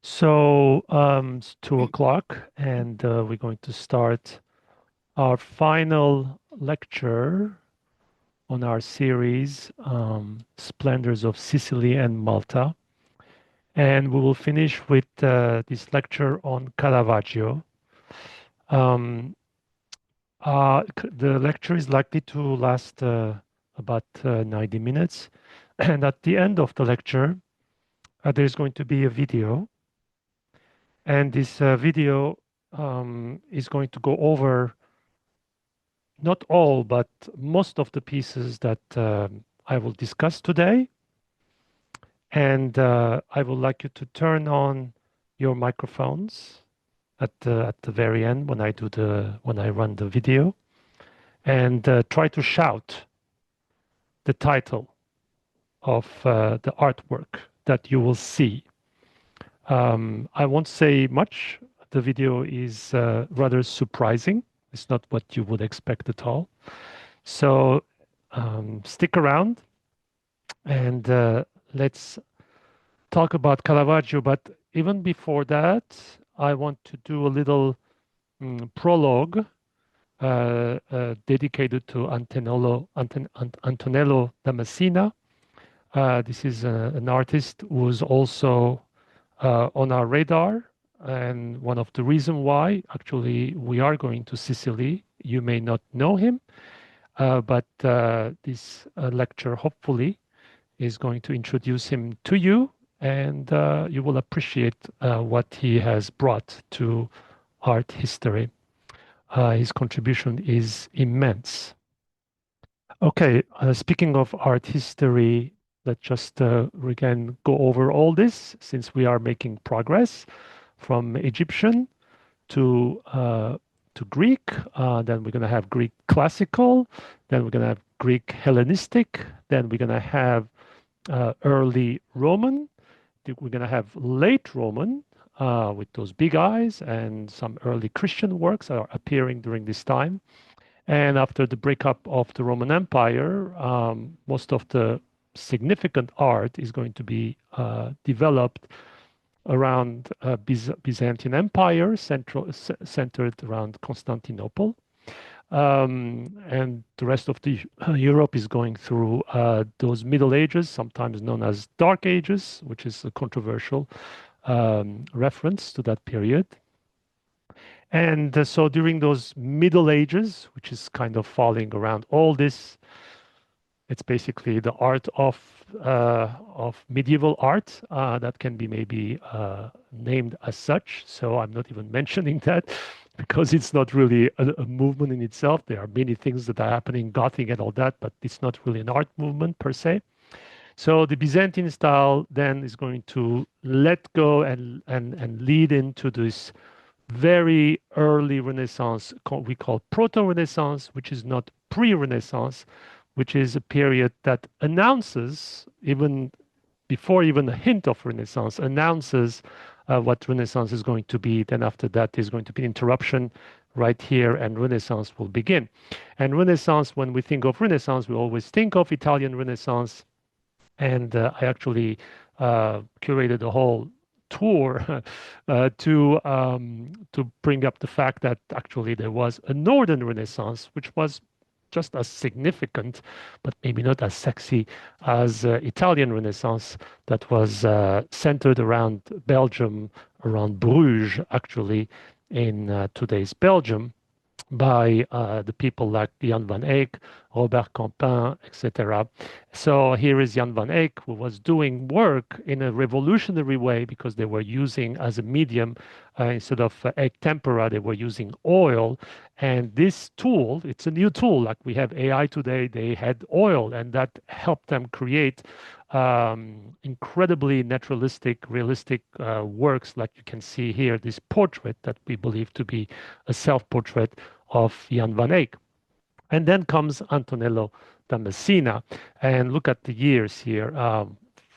It's 2 o'clock, and we're going to start our final lecture on our series, Splendors of Sicily and Malta. And we will finish with this lecture on Caravaggio. Um, the lecture is likely to last about 90 minutes. And at the end of the lecture, there's going to be a video. And this video is going to go over not all, but most of the pieces that I will discuss today. And I would like you to turn on your microphones at the very end when I run the video, and try to shout the title of the artwork that you will see. I won't say much. The video is rather surprising. It's not what you would expect at all. So stick around and let's talk about Caravaggio. But even before that, I want to do a little prologue dedicated to Antonello da Messina. This is an artist who was also on our radar. And one of the reasons why, actually, we are going to Sicily. You may not know him, but this lecture, hopefully, is going to introduce him to you, and you will appreciate what he has brought to art history. His contribution is immense. Okay, speaking of art history, let's just again go over all this since we are making progress from Egyptian to Greek. Then we're going to have Greek classical. Then we're going to have Greek Hellenistic. Then we're going to have early Roman. We're going to have late Roman with those big eyes, and some early Christian works are appearing during this time. And after the breakup of the Roman Empire, most of the significant art is going to be developed around Byzantine Empire, centered around Constantinople. And the rest of the Europe is going through those Middle Ages, sometimes known as Dark Ages, which is a controversial reference to that period. And so during those Middle Ages, which is kind of falling around all this, it's basically the art of medieval art that can be maybe named as such. So I'm not even mentioning that because it's not really a movement in itself. There are many things that are happening, Gothic and all that, but it's not really an art movement per se. So the Byzantine style then is going to let go and lead into this very early Renaissance, we call Proto-Renaissance, which is not pre-Renaissance, which is a period that announces, even before even a hint of Renaissance, announces what Renaissance is going to be. Then after that, there's going to be interruption right here, and Renaissance will begin. And Renaissance, when we think of Renaissance, we always think of Italian Renaissance. And I actually curated a whole tour to bring up the fact that actually there was a Northern Renaissance, which was just as significant, but maybe not as sexy as Italian Renaissance that was centered around Belgium, around Bruges, actually, in today's Belgium, by the people like Jan van Eyck, Robert Campin, etc. So here is Jan van Eyck, who was doing work in a revolutionary way because they were using as a medium, instead of egg tempera, they were using oil. And this tool, it's a new tool, like we have AI today, they had oil, and that helped them create incredibly naturalistic, realistic works, like you can see here, this portrait that we believe to be a self-portrait of Jan van Eyck. And then comes Antonello da Messina. And look at the years here,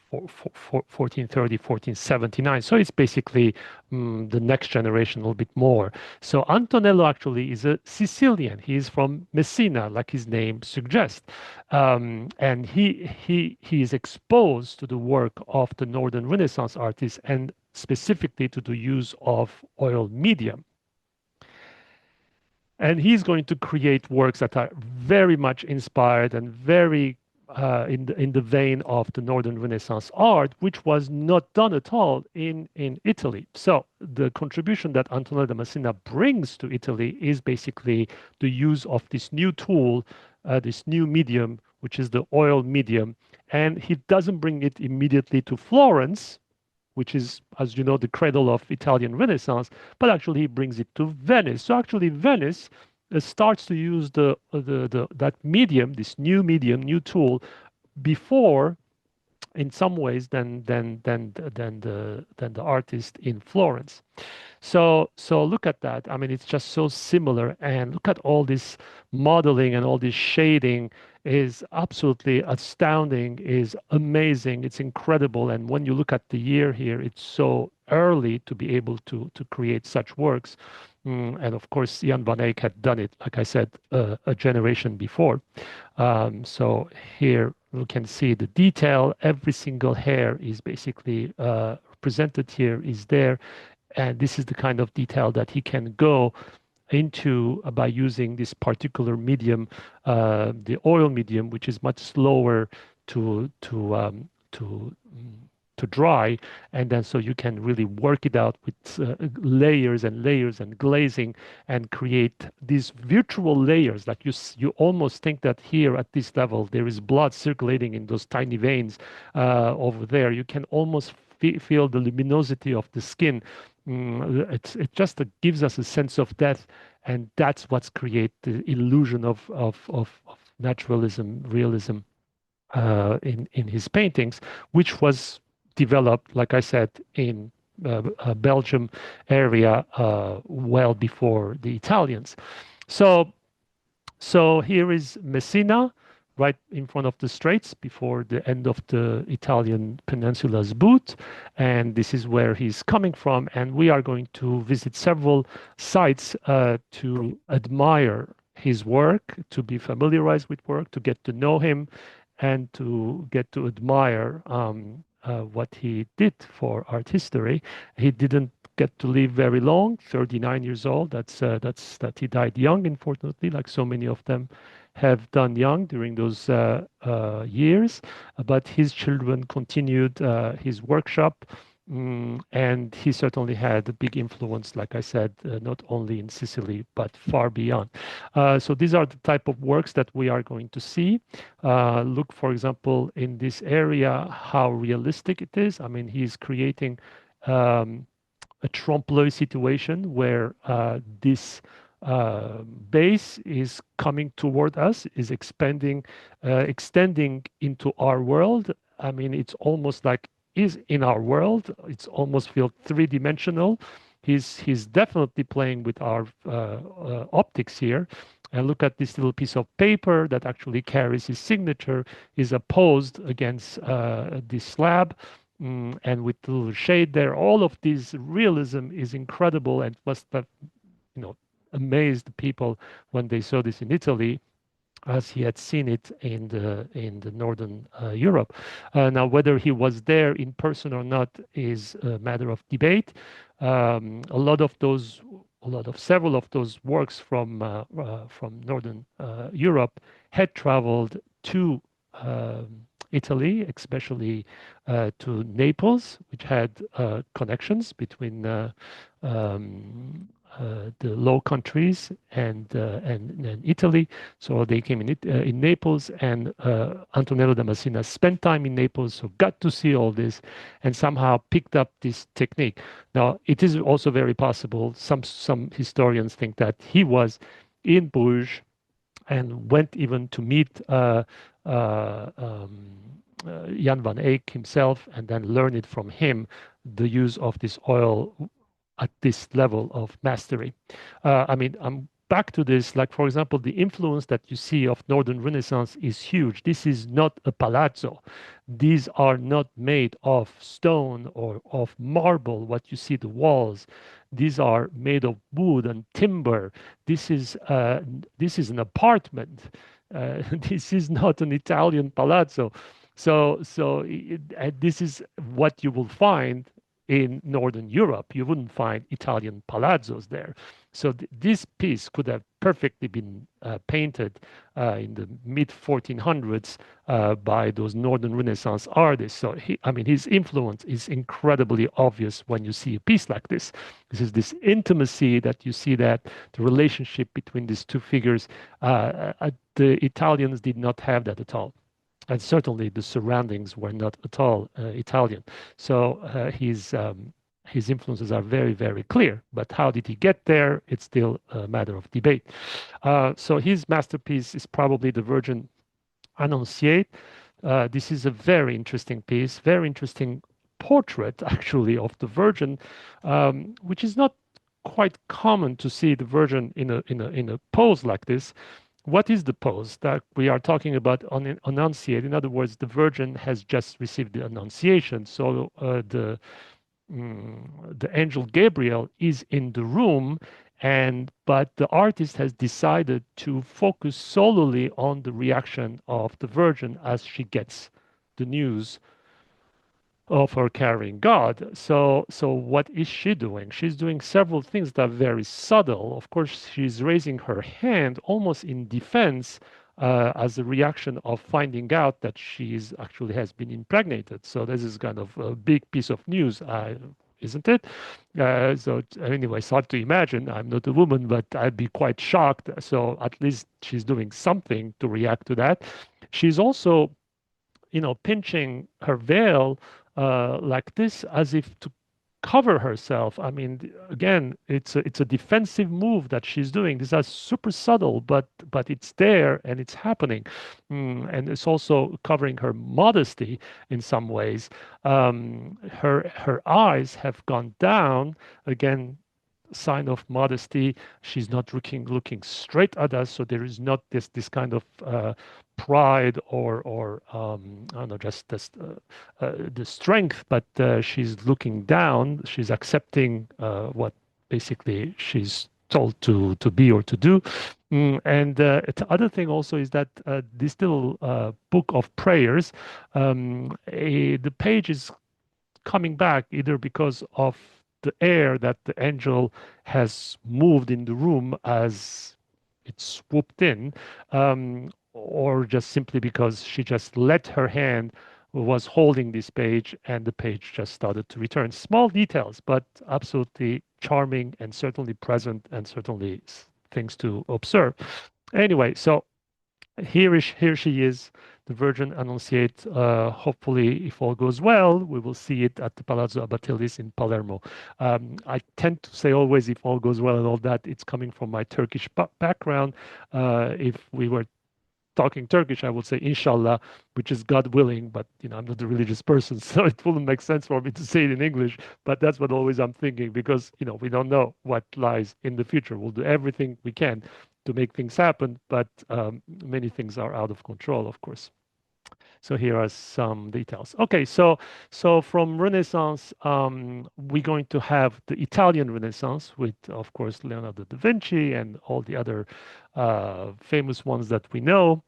1430, 1479. So it's basically the next generation a little bit more. So Antonello actually is a Sicilian. He is from Messina, like his name suggests. And he is exposed to the work of the Northern Renaissance artists, and specifically to the use of oil medium. And he's going to create works that are very much inspired and very in the vein of the Northern Renaissance art, which was not done at all in Italy. So the contribution that Antonio da Messina brings to Italy is basically the use of this new tool, this new medium, which is the oil medium. And he doesn't bring it immediately to Florence, which is, as you know, the cradle of Italian Renaissance, but actually he brings it to Venice. So actually, Venice starts to use that medium, this new medium, new tool, before, in some ways, than the artist in Florence. So look at that. I mean, it's just so similar. And look at all this modeling and all this shading is absolutely astounding, is amazing. It's incredible. And when you look at the year here, it's so early to be able to create such works. And of course, Jan van Eyck had done it, like I said, a generation before. So here we can see the detail. Every single hair is basically presented here, is there. And this is the kind of detail that he can go into by using this particular medium, the oil medium, which is much slower to dry, and then so you can really work it out with layers and layers and glazing and create these virtual layers that you almost think that here at this level there is blood circulating in those tiny veins over there. You can almost feel the luminosity of the skin. It just gives us a sense of depth, and that's what's create the illusion of naturalism, realism in his paintings, which was developed, like I said, in Belgium area well before the Italians. So, so here is Messina, right in front of the straits before the end of the Italian peninsula's boot. And this is where he's coming from. And we are going to visit several sites to admire his work, to be familiarized with work, to get to know him, and to get to admire what he did for art history. He didn't get to live very long, 39 years old. That he died young, unfortunately, like so many of them have done young during those years. But his children continued his workshop. And he certainly had a big influence, like I said, not only in Sicily, but far beyond. So these are the type of works that we are going to see. Look, for example, in this area, how realistic it is. I mean, he's creating a trompe-l'oeil situation where this base is coming toward us, is expanding, extending into our world. I mean, it's almost like is in our world. It's almost feel three-dimensional. He's definitely playing with our optics here. And look at this little piece of paper that actually carries his signature, is opposed against this slab. And with the little shade there, all of this realism is incredible and must have, amazed people when they saw this in Italy, as he had seen it in the northern Europe. Now, whether he was there in person or not is a matter of debate. Several of those works from northern Europe had traveled to Italy, especially to Naples, which had connections between the Low Countries and Italy. So they came in Naples, and Antonello da Messina spent time in Naples, so got to see all this, and somehow picked up this technique. Now, it is also very possible. Some historians think that he was in Bruges and went even to meet Jan van Eyck himself, and then learn it from him, the use of this oil at this level of mastery. I mean, I'm back to this, like, for example, the influence that you see of Northern Renaissance is huge. This is not a palazzo. These are not made of stone or of marble, what you see the walls. These are made of wood and timber. This is an apartment. This is not an Italian palazzo. So this is what you will find in Northern Europe. You wouldn't find Italian palazzos there. So this piece could have perfectly been painted in the mid 1400s by those Northern Renaissance artists. So I mean, his influence is incredibly obvious when you see a piece like this. This is this intimacy that you see, that the relationship between these two figures. The Italians did not have that at all. And certainly the surroundings were not at all Italian. So his influences are very, very clear. But how did he get there? It's still a matter of debate. So his masterpiece is probably the Virgin Annonciate. This is a very interesting piece, very interesting portrait, actually, of the Virgin, which is not quite common to see the Virgin in a pose like this. What is the pose that we are talking about on Annunciate? In other words, the Virgin has just received the Annunciation, so the angel Gabriel is in the room, but the artist has decided to focus solely on the reaction of the Virgin as she gets the news of her carrying God. So what is she doing? She's doing several things that are very subtle. Of course, she's raising her hand almost in defense as a reaction of finding out that she's actually has been impregnated. So this is kind of a big piece of news, isn't it? So anyway, it's hard to imagine. I'm not a woman, but I'd be quite shocked. So at least she's doing something to react to that. She's also, pinching her veil like this as if to cover herself. I mean, again, it's a defensive move that she's doing. These are super subtle, but it's there and it's happening, and it's also covering her modesty in some ways. Her eyes have gone down again. Sign of modesty. She's not looking straight at us, so there is not this kind of pride or I don't know, just this, the strength, but she's looking down. She's accepting what basically she's told to be or to do. And the other thing also is that this little book of prayers, the page is coming back either because of the air that the angel has moved in the room as it swooped in, or just simply because she just let her hand was holding this page and the page just started to return. Small details, but absolutely charming and certainly present and certainly things to observe. Anyway, so here she is, the Virgin Annunciate. Hopefully, if all goes well, we will see it at the Palazzo Abatellis in Palermo. I tend to say always, if all goes well and all that, it's coming from my Turkish background. If we were talking Turkish, I would say inshallah, which is God willing, but I'm not a religious person, so it wouldn't make sense for me to say it in English. But that's what always I'm thinking, because we don't know what lies in the future. We'll do everything we can to make things happen, but many things are out of control, of course. So here are some details. Okay, so from Renaissance, we're going to have the Italian Renaissance with, of course, Leonardo da Vinci and all the other famous ones that we know.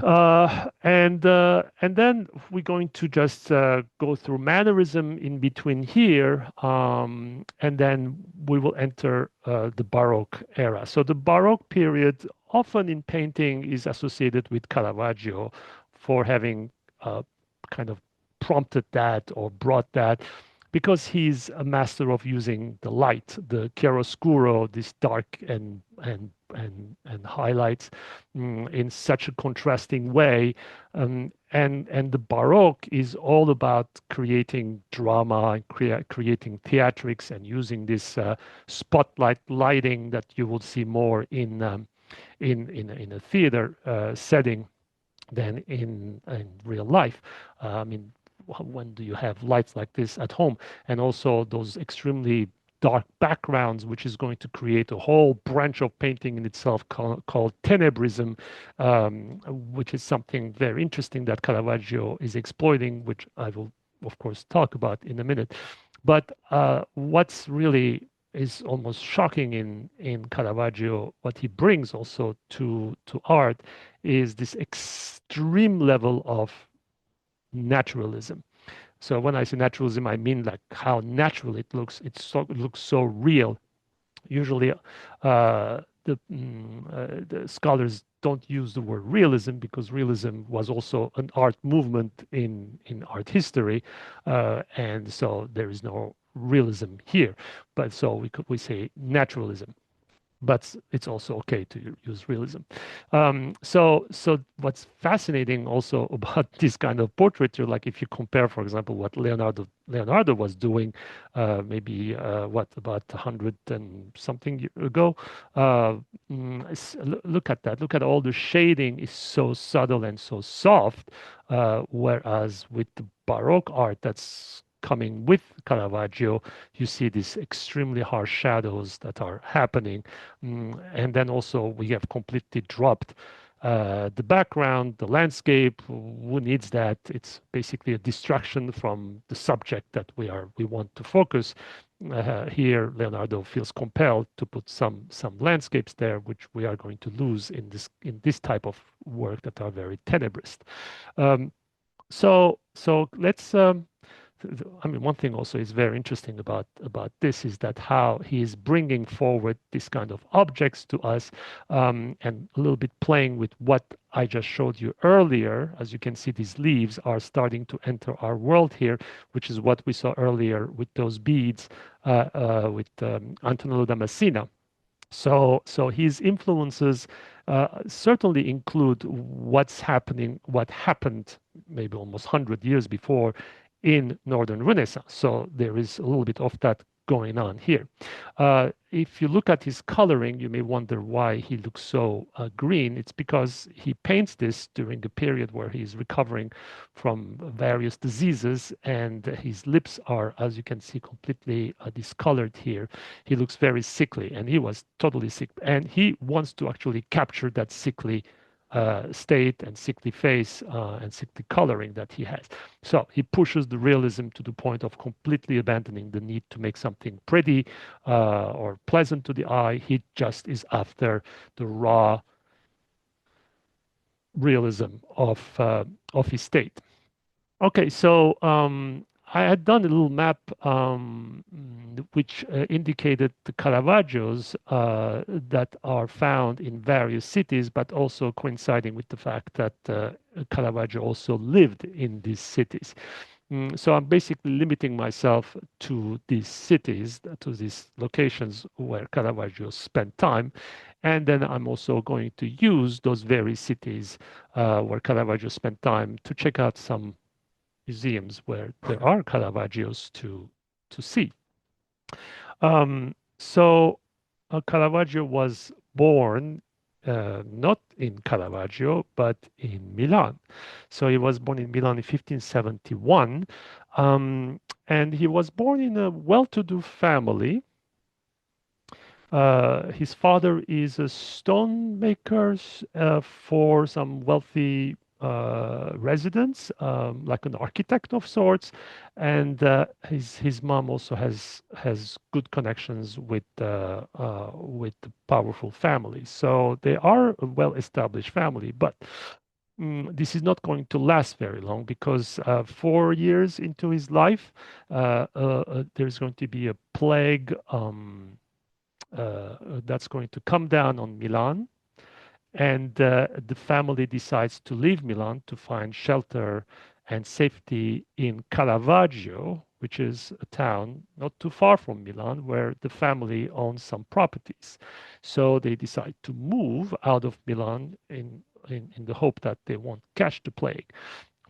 And then we're going to just go through mannerism in between here, and then we will enter the Baroque era. So the Baroque period, often in painting, is associated with Caravaggio for having kind of prompted that or brought that, because he's a master of using the light, the chiaroscuro, this dark and highlights in such a contrasting way. And the Baroque is all about creating drama, creating theatrics, and using this spotlight lighting that you will see more in a theater setting than in real life. I mean, when do you have lights like this at home? And also those extremely dark backgrounds, which is going to create a whole branch of painting in itself called tenebrism, which is something very interesting that Caravaggio is exploiting, which I will, of course, talk about in a minute. But what's really is almost shocking in Caravaggio, what he brings also to art, is this extreme level of naturalism. So when I say naturalism, I mean like how natural it looks. It looks so real. Usually, the scholars don't use the word realism because realism was also an art movement in art history, and so there is no realism here. But so we say naturalism, but it's also okay to use realism. So what's fascinating also about this kind of portraiture, like if you compare, for example, what Leonardo was doing, maybe what about 100 and something year ago. Uh, Look at that. Look at all the shading is so subtle and so soft, whereas with the Baroque art that's coming with Caravaggio, you see these extremely harsh shadows that are happening. And then also we have completely dropped the background, the landscape. Who needs that? It's basically a distraction from the subject that we want to focus. Here, Leonardo feels compelled to put some landscapes there, which we are going to lose in this type of work that are very tenebrist. Um, so let's I mean, one thing also is very interesting about this is that how he is bringing forward this kind of objects to us, and a little bit playing with what I just showed you earlier. As you can see, these leaves are starting to enter our world here, which is what we saw earlier with those beads with Antonello da Messina. So his influences certainly include what happened maybe almost 100 years before in Northern Renaissance. So there is a little bit of that going on here. If you look at his coloring, you may wonder why he looks so green. It's because he paints this during a period where he's recovering from various diseases, and his lips are, as you can see, completely discolored here. He looks very sickly, and he was totally sick. And he wants to actually capture that sickly state and sickly face and sickly coloring that he has. So he pushes the realism to the point of completely abandoning the need to make something pretty or pleasant to the eye. He just is after the raw realism of his state. Okay, so I had done a little map which indicated the Caravaggios that are found in various cities, but also coinciding with the fact that Caravaggio also lived in these cities. So I'm basically limiting myself to these cities, to these locations where Caravaggio spent time. And then I'm also going to use those very cities where Caravaggio spent time to check out some museums where there are Caravaggios to see. So Caravaggio was born not in Caravaggio, but in Milan. So he was born in Milan in 1571, and he was born in a well-to-do family. His father is a stonemaker for some wealthy residents, like an architect of sorts, and his mom also has good connections with the powerful families. So they are a well-established family, but this is not going to last very long because 4 years into his life, there's going to be a plague. That's going to come down on Milan. And the family decides to leave Milan to find shelter and safety in Caravaggio, which is a town not too far from Milan, where the family owns some properties. So they decide to move out of Milan in the hope that they won't catch the plague.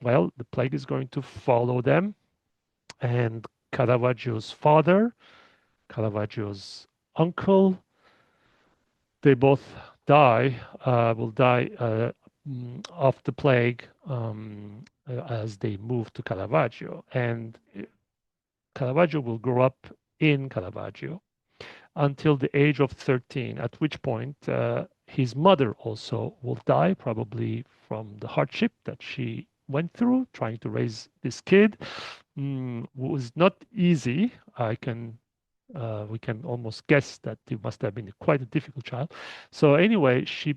Well, the plague is going to follow them, and Caravaggio's father, Caravaggio's uncle, they both will die of the plague as they move to Caravaggio. And Caravaggio will grow up in Caravaggio until the age of 13, at which point his mother also will die, probably from the hardship that she went through trying to raise this kid. Was not easy. We can almost guess that he must have been quite a difficult child. So anyway, she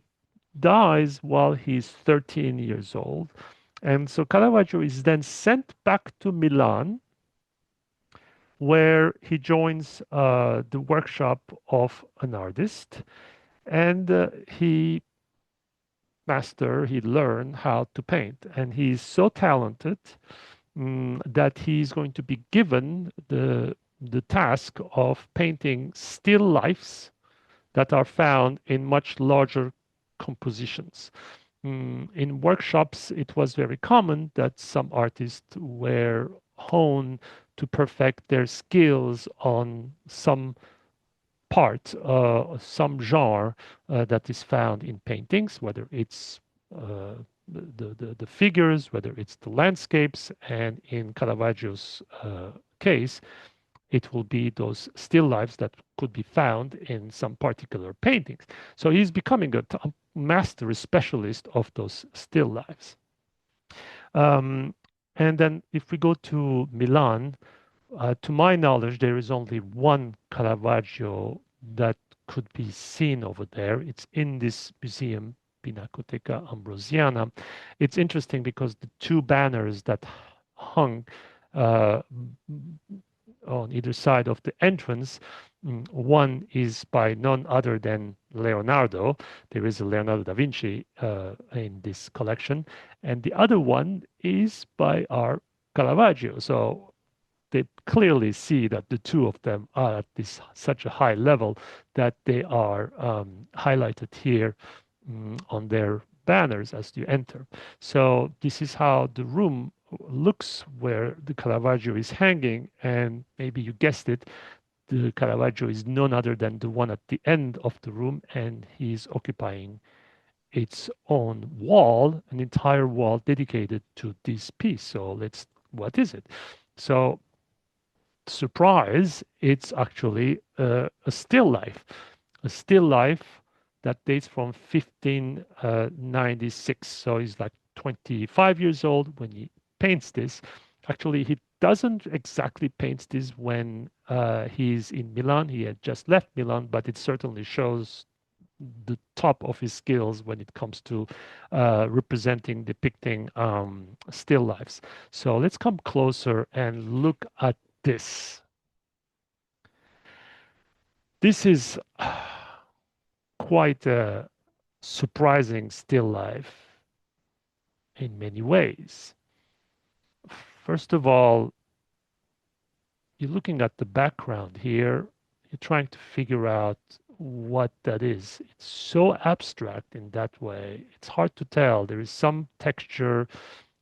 dies while he's 13 years old. And so Caravaggio is then sent back to Milan, where he joins the workshop of an artist, and he learned how to paint. And he's so talented that he's going to be given the task of painting still lifes that are found in much larger compositions. In workshops, it was very common that some artists were honed to perfect their skills on some part, some genre that is found in paintings, whether it's the figures, whether it's the landscapes, and in Caravaggio's case, it will be those still lifes that could be found in some particular paintings. So he's becoming a master specialist of those still lifes. Um, and then if we go to Milan, to my knowledge, there is only one Caravaggio that could be seen over there. It's in this museum, Pinacoteca Ambrosiana. It's interesting because the two banners that hung uh, on either side of the entrance, one is by none other than Leonardo. There is a Leonardo da Vinci in this collection, and the other one is by our Caravaggio. So they clearly see that the two of them are at this such a high level that they are highlighted here on their banners as you enter. So this is how the room looks where the Caravaggio is hanging, and maybe you guessed it, the Caravaggio is none other than the one at the end of the room, and he's occupying its own wall, an entire wall dedicated to this piece. So what is it? So surprise, it's actually a still life, a still life that dates from 1596. So he's like 25 years old when he paints this. Actually, he doesn't exactly paint this when he's in Milan. He had just left Milan, but it certainly shows the top of his skills when it comes to representing, depicting still lifes. So let's come closer and look at this. This is quite a surprising still life in many ways. First of all, you're looking at the background here, you're trying to figure out what that is. It's so abstract in that way. It's hard to tell. There is some texture,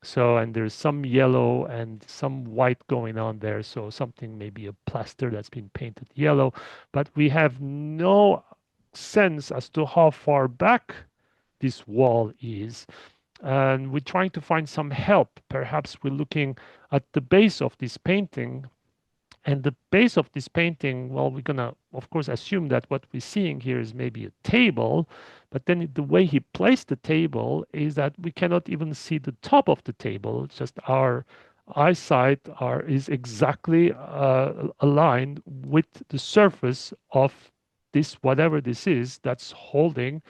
so, and there's some yellow and some white going on there. So something maybe a plaster that's been painted yellow, but we have no sense as to how far back this wall is. And we're trying to find some help. Perhaps we're looking at the base of this painting, and the base of this painting, well, we're gonna, of course, assume that what we're seeing here is maybe a table, but then the way he placed the table is that we cannot even see the top of the table. It's just our eyesight is exactly aligned with the surface of this, whatever this is, that's holding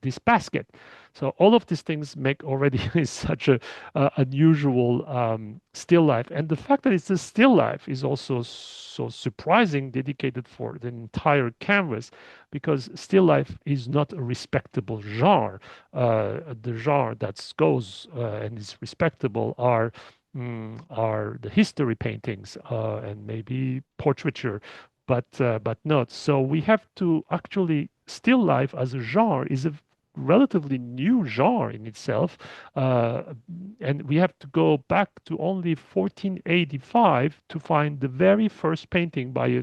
this basket. So all of these things make already such a unusual still life. And the fact that it's a still life is also so surprising, dedicated for the entire canvas, because still life is not a respectable genre. The genre that goes and is respectable are the history paintings and maybe portraiture, but not. So we have to actually still life as a genre is a relatively new genre in itself, uh, and we have to go back to only 1485 to find the very first painting by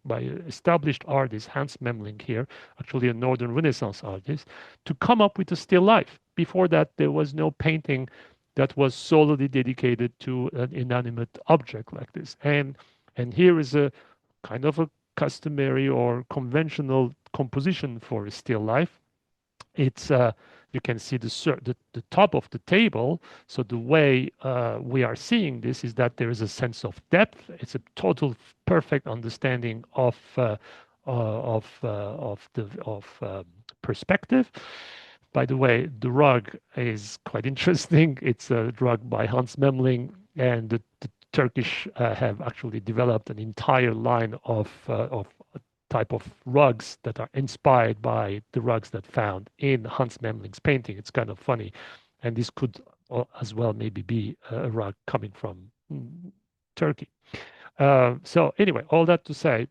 by an established artist, Hans Memling here, actually a Northern Renaissance artist, to come up with a still life. Before that, there was no painting that was solely dedicated to an inanimate object like this. And here is a kind of a customary or conventional composition for a still life. It's you can see the top of the table. So the way we are seeing this is that there is a sense of depth. It's a total perfect understanding of the of perspective. By the way, the rug is quite interesting. It's a rug by Hans Memling, and the Turkish have actually developed an entire line of type of rugs that are inspired by the rugs that found in Hans Memling's painting. It's kind of funny, and this could as well maybe be a rug coming from Turkey. So anyway, all that to say,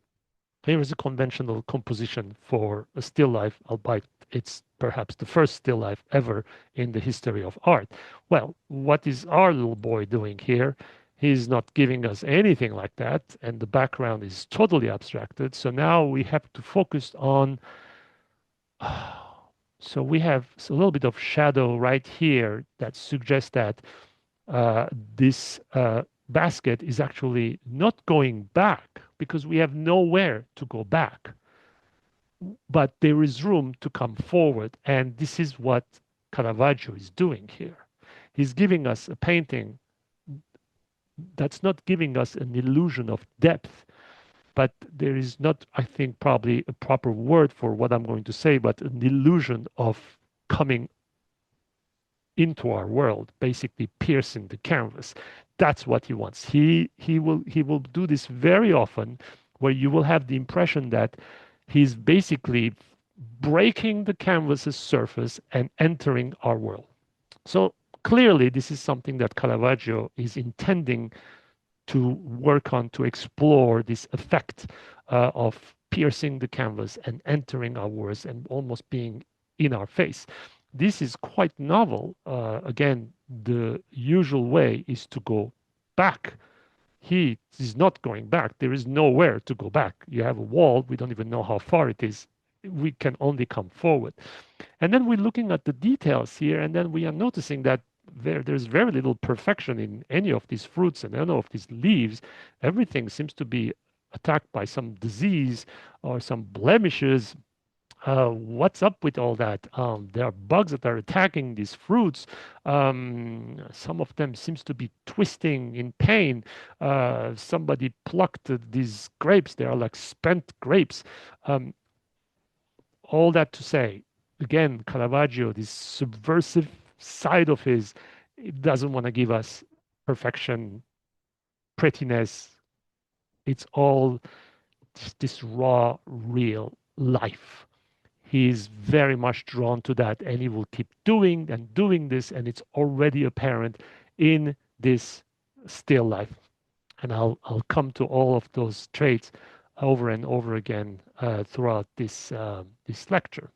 here is a conventional composition for a still life, albeit it's perhaps the first still life ever in the history of art. Well, what is our little boy doing here? He's not giving us anything like that, and the background is totally abstracted. So now we have to focus on. So we have a little bit of shadow right here that suggests that uh, this basket is actually not going back because we have nowhere to go back, but there is room to come forward. And this is what Caravaggio is doing here. He's giving us a painting that's not giving us an illusion of depth, but there is not, I think, probably a proper word for what I'm going to say, but an illusion of coming into our world, basically piercing the canvas. That's what he wants. He will do this very often, where you will have the impression that he's basically breaking the canvas's surface and entering our world. So clearly, this is something that Caravaggio is intending to work on, to explore this effect of piercing the canvas and entering our words and almost being in our face. This is quite novel. Again, the usual way is to go back. He is not going back. There is nowhere to go back. You have a wall. We don't even know how far it is. We can only come forward. And then we're looking at the details here, and then we are noticing that there's very little perfection in any of these fruits and any of these leaves. Everything seems to be attacked by some disease or some blemishes. What's up with all that? There are bugs that are attacking these fruits. Some of them seems to be twisting in pain. Somebody plucked these grapes. They are like spent grapes. Um, all that to say, again, Caravaggio, this subversive side of his, it doesn't want to give us perfection, prettiness. It's all just this raw, real life. He's very much drawn to that, and he will keep doing and doing this, and it's already apparent in this still life. And I'll come to all of those traits over and over again throughout this lecture.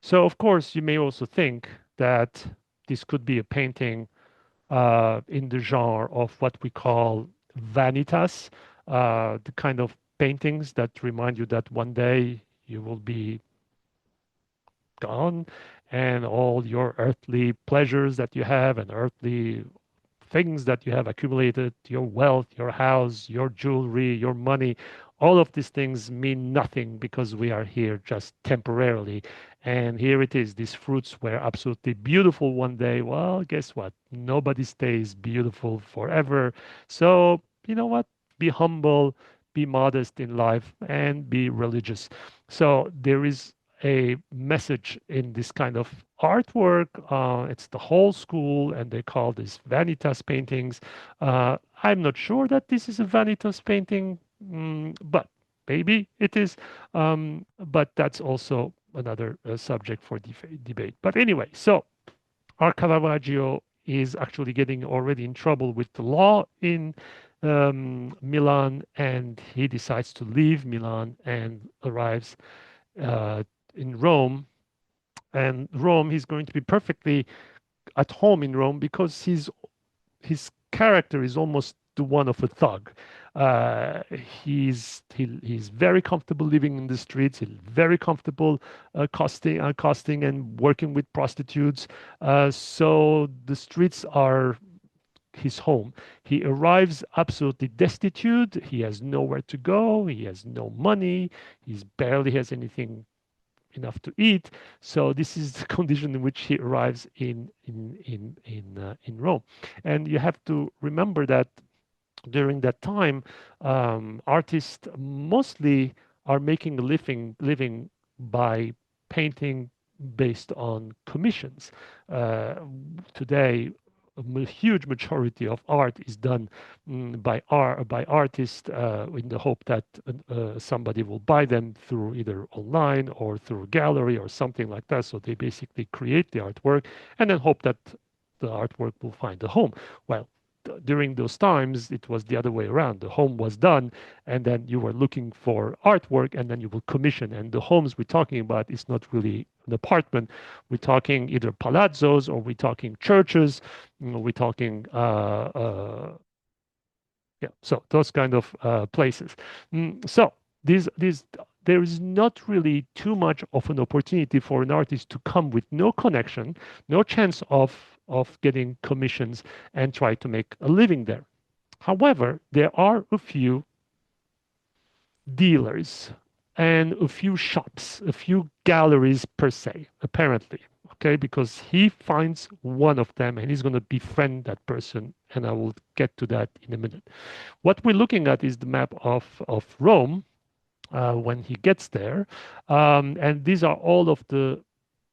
So, of course, you may also think that this could be a painting in the genre of what we call vanitas, the kind of paintings that remind you that one day you will be gone and all your earthly pleasures that you have and earthly things that you have accumulated, your wealth, your house, your jewelry, your money, all of these things mean nothing because we are here just temporarily. And here it is, these fruits were absolutely beautiful one day. Well, guess what? Nobody stays beautiful forever. So, you know what? Be humble, be modest in life, and be religious. So there is a message in this kind of artwork. It's the whole school, and they call this vanitas paintings. I'm not sure that this is a vanitas painting, but maybe it is. But that's also another subject for debate. But anyway, so our Caravaggio is actually getting already in trouble with the law in Milan, and he decides to leave Milan and arrives uh, in Rome. And Rome, he's going to be perfectly at home in Rome because his character is almost the one of a thug. Uh, he's very comfortable living in the streets. He's very comfortable accosting and working with prostitutes. So the streets are his home. He arrives absolutely destitute. He has nowhere to go. He has no money. He barely has anything enough to eat. So this is the condition in which he arrives in Rome. And you have to remember that during that time, artists mostly are making a living by painting based on commissions. Uh, Today, a huge majority of art is done by artists in the hope that somebody will buy them through either online or through a gallery or something like that. So they basically create the artwork and then hope that the artwork will find a home. Well, during those times, it was the other way around. The home was done, and then you were looking for artwork, and then you will commission. And the homes we're talking about is not really an apartment. We're talking either palazzos or we're talking churches. We're talking, yeah, so those kind of places. So these there is not really too much of an opportunity for an artist to come with no connection, no chance of getting commissions and try to make a living there. However, there are a few dealers and a few shops, a few galleries per se, apparently. Okay, because he finds one of them and he's going to befriend that person, and I will get to that in a minute. What we're looking at is the map of Rome when he gets there. And these are all of the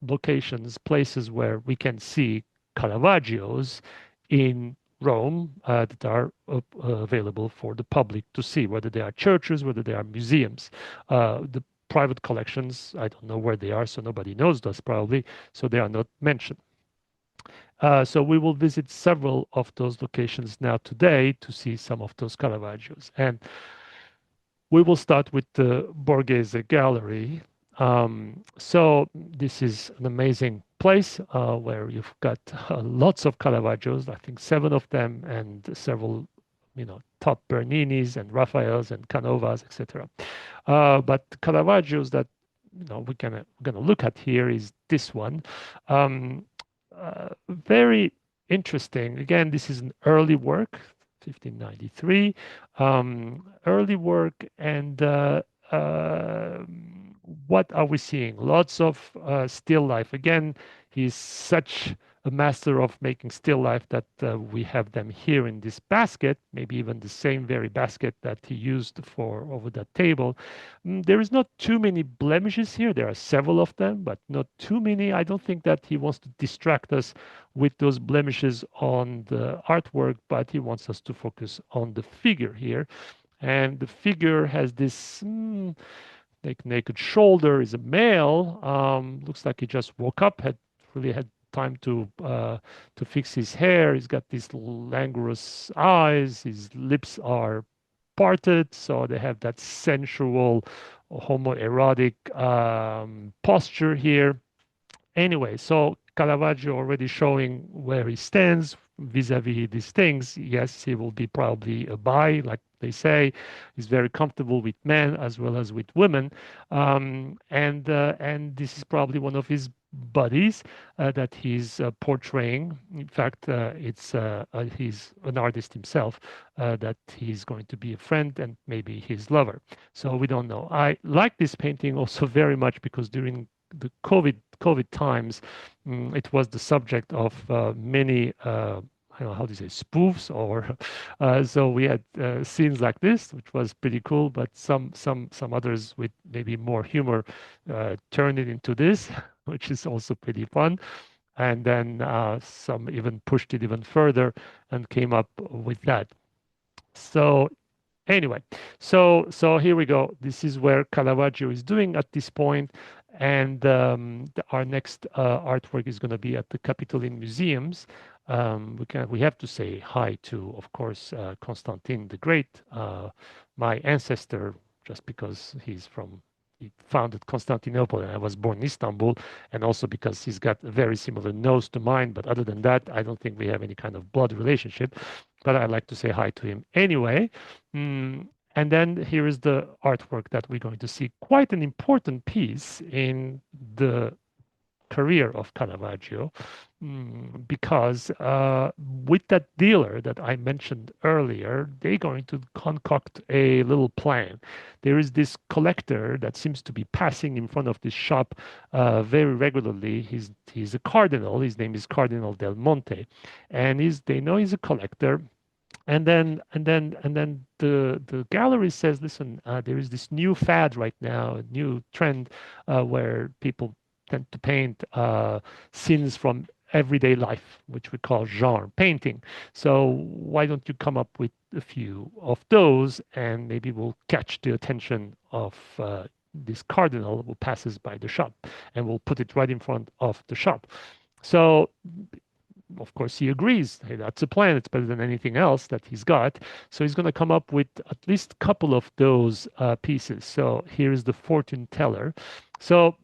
locations, places where we can see Caravaggios in Rome that are available for the public to see, whether they are churches, whether they are museums. The private collections, I don't know where they are, so nobody knows those probably, so they are not mentioned. So we will visit several of those locations now today to see some of those Caravaggios. And we will start with the Borghese Gallery. So this is an amazing place where you've got lots of Caravaggios, I think 7 of them, and several, top Berninis and Raphaels and Canovas, etc. But Caravaggios that we're gonna look at here is this one. Um, Very interesting. Again, this is an early work, 1593, early work, and uh, what are we seeing? Lots of still life. Again, he's such a master of making still life that we have them here in this basket, maybe even the same very basket that he used for over that table. There is not too many blemishes here. There are several of them, but not too many. I don't think that he wants to distract us with those blemishes on the artwork, but he wants us to focus on the figure here. And the figure has this like naked shoulder, is a male. Looks like he just woke up, had really had time to fix his hair. He's got these languorous eyes. His lips are parted, so they have that sensual, homoerotic posture here. Anyway, so Caravaggio already showing where he stands vis-a-vis these things. Yes, he will be probably a bi, like they say. He's very comfortable with men as well as with women, and this is probably one of his buddies that he's portraying. In fact, he's an artist himself that he's going to be a friend and maybe his lover. So we don't know. I like this painting also very much because during the COVID times, it was the subject of many I don't know how to say spoofs or so we had scenes like this, which was pretty cool. But some others with maybe more humor turned it into this, which is also pretty fun. And then some even pushed it even further and came up with that. So anyway, so here we go. This is where Caravaggio is doing at this point, and our next artwork is going to be at the Capitoline Museums. We have to say hi to, of course, Constantine the Great, my ancestor, just because he founded Constantinople and I was born in Istanbul, and also because he's got a very similar nose to mine. But other than that, I don't think we have any kind of blood relationship. But I like to say hi to him anyway. And then here is the artwork that we're going to see. Quite an important piece in the career of Caravaggio, because with that dealer that I mentioned earlier, they're going to concoct a little plan. There is this collector that seems to be passing in front of this shop very regularly. He's a cardinal. His name is Cardinal Del Monte, and they know he's a collector. And then the gallery says, listen, there is this new fad right now, a new trend where people tend to paint scenes from everyday life, which we call genre painting. So why don't you come up with a few of those, and maybe we'll catch the attention of this cardinal who passes by the shop, and we'll put it right in front of the shop. So of course, he agrees. Hey, that's a plan. It's better than anything else that he's got. So he's going to come up with at least a couple of those pieces. So here is the fortune teller. So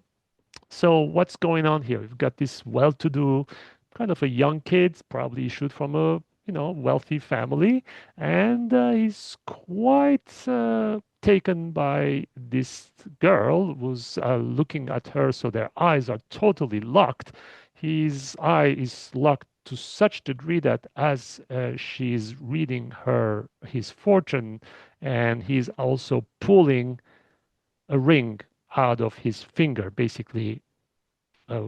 so what's going on here? We've got this well-to-do, kind of a young kid, probably issued from a wealthy family, and he's quite taken by this girl who's looking at her. So their eyes are totally locked. His eye is locked to such degree that as she's reading his fortune, and he's also pulling a ring out of his finger, basically uh,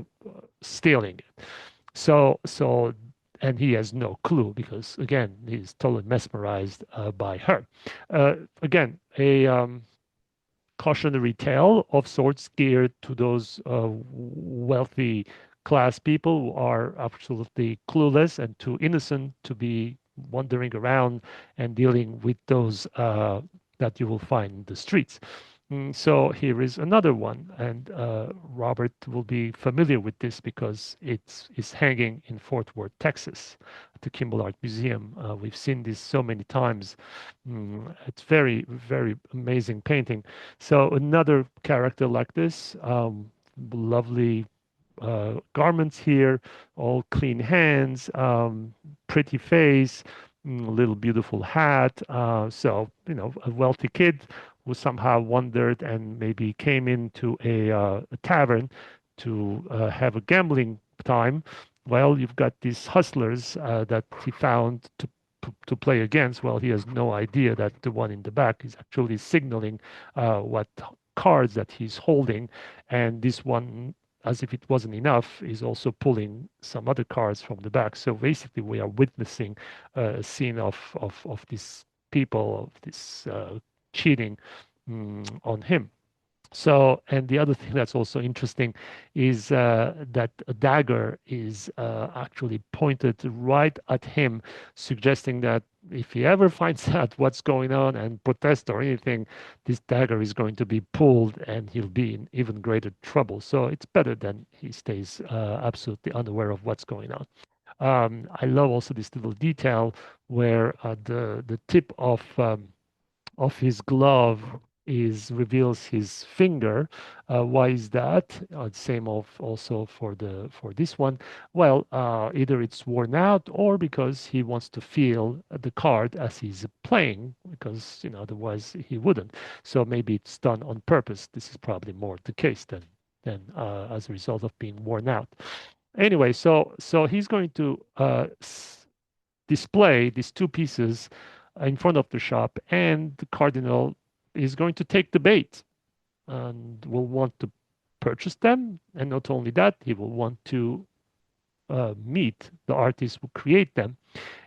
stealing it. So, and he has no clue because, again, he's totally mesmerized by her. Again, a cautionary tale of sorts geared to those wealthy class people who are absolutely clueless and too innocent to be wandering around and dealing with those that you will find in the streets. So here is another one, and Robert will be familiar with this because it's hanging in Fort Worth, Texas, at the Kimball Art Museum. We've seen this so many times. It's very, very amazing painting. So another character like this, lovely garments here, all clean hands, pretty face, little beautiful hat. So, a wealthy kid who somehow wandered and maybe came into a tavern to have a gambling time. Well, you've got these hustlers that he found to play against. Well, he has no idea that the one in the back is actually signaling what cards that he's holding, and this one, as if it wasn't enough, is also pulling some other cards from the back. So basically, we are witnessing a scene of these people, of this cheating on him. So, and the other thing that's also interesting is that a dagger is actually pointed right at him, suggesting that if he ever finds out what's going on and protests or anything, this dagger is going to be pulled and he'll be in even greater trouble. So it's better than he stays absolutely unaware of what's going on. I love also this little detail where the tip of his glove is reveals his finger. Why is that? Same of also for this one. Well, either it's worn out or because he wants to feel the card as he's playing, because otherwise he wouldn't. So maybe it's done on purpose. This is probably more the case than as a result of being worn out. Anyway, so he's going to display these two pieces in front of the shop, and the cardinal is going to take the bait and will want to purchase them. And not only that, he will want to meet the artists who create them.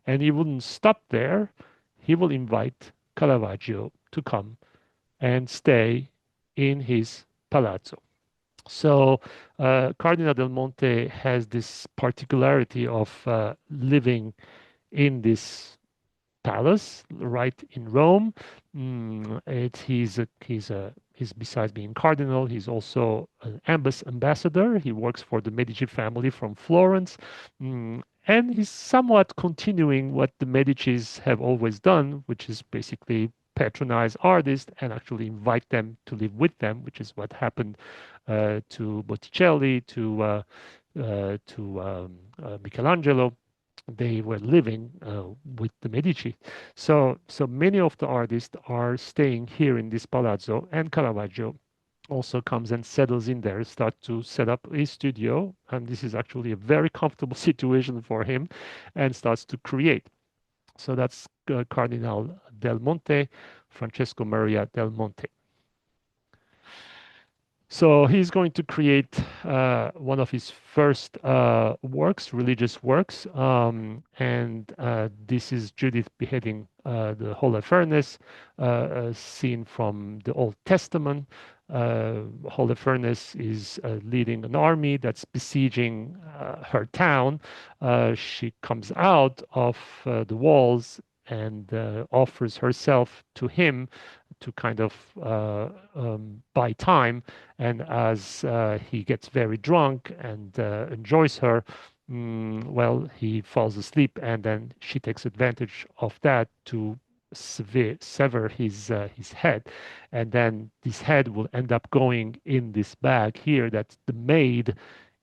And he wouldn't stop there. He will invite Caravaggio to come and stay in his palazzo. So Cardinal del Monte has this particularity of living in this palace right in Rome. He's besides being cardinal, he's also an ambassador. He works for the Medici family from Florence. And he's somewhat continuing what the Medicis have always done, which is basically patronize artists and actually invite them to live with them, which is what happened to Botticelli, to Michelangelo. They were living with the Medici. So many of the artists are staying here in this palazzo, and Caravaggio also comes and settles in there, starts to set up a studio, and this is actually a very comfortable situation for him, and starts to create. So that's Cardinal Del Monte, Francesco Maria Del Monte. So he's going to create one of his first works, religious works, and this is Judith beheading the Holofernes, a scene from the Old Testament. Holofernes is leading an army that's besieging her town. She comes out of the walls and offers herself to him to kind of buy time. And as he gets very drunk and enjoys her, well, he falls asleep, and then she takes advantage of that to sever his head, and then this head will end up going in this bag here that the maid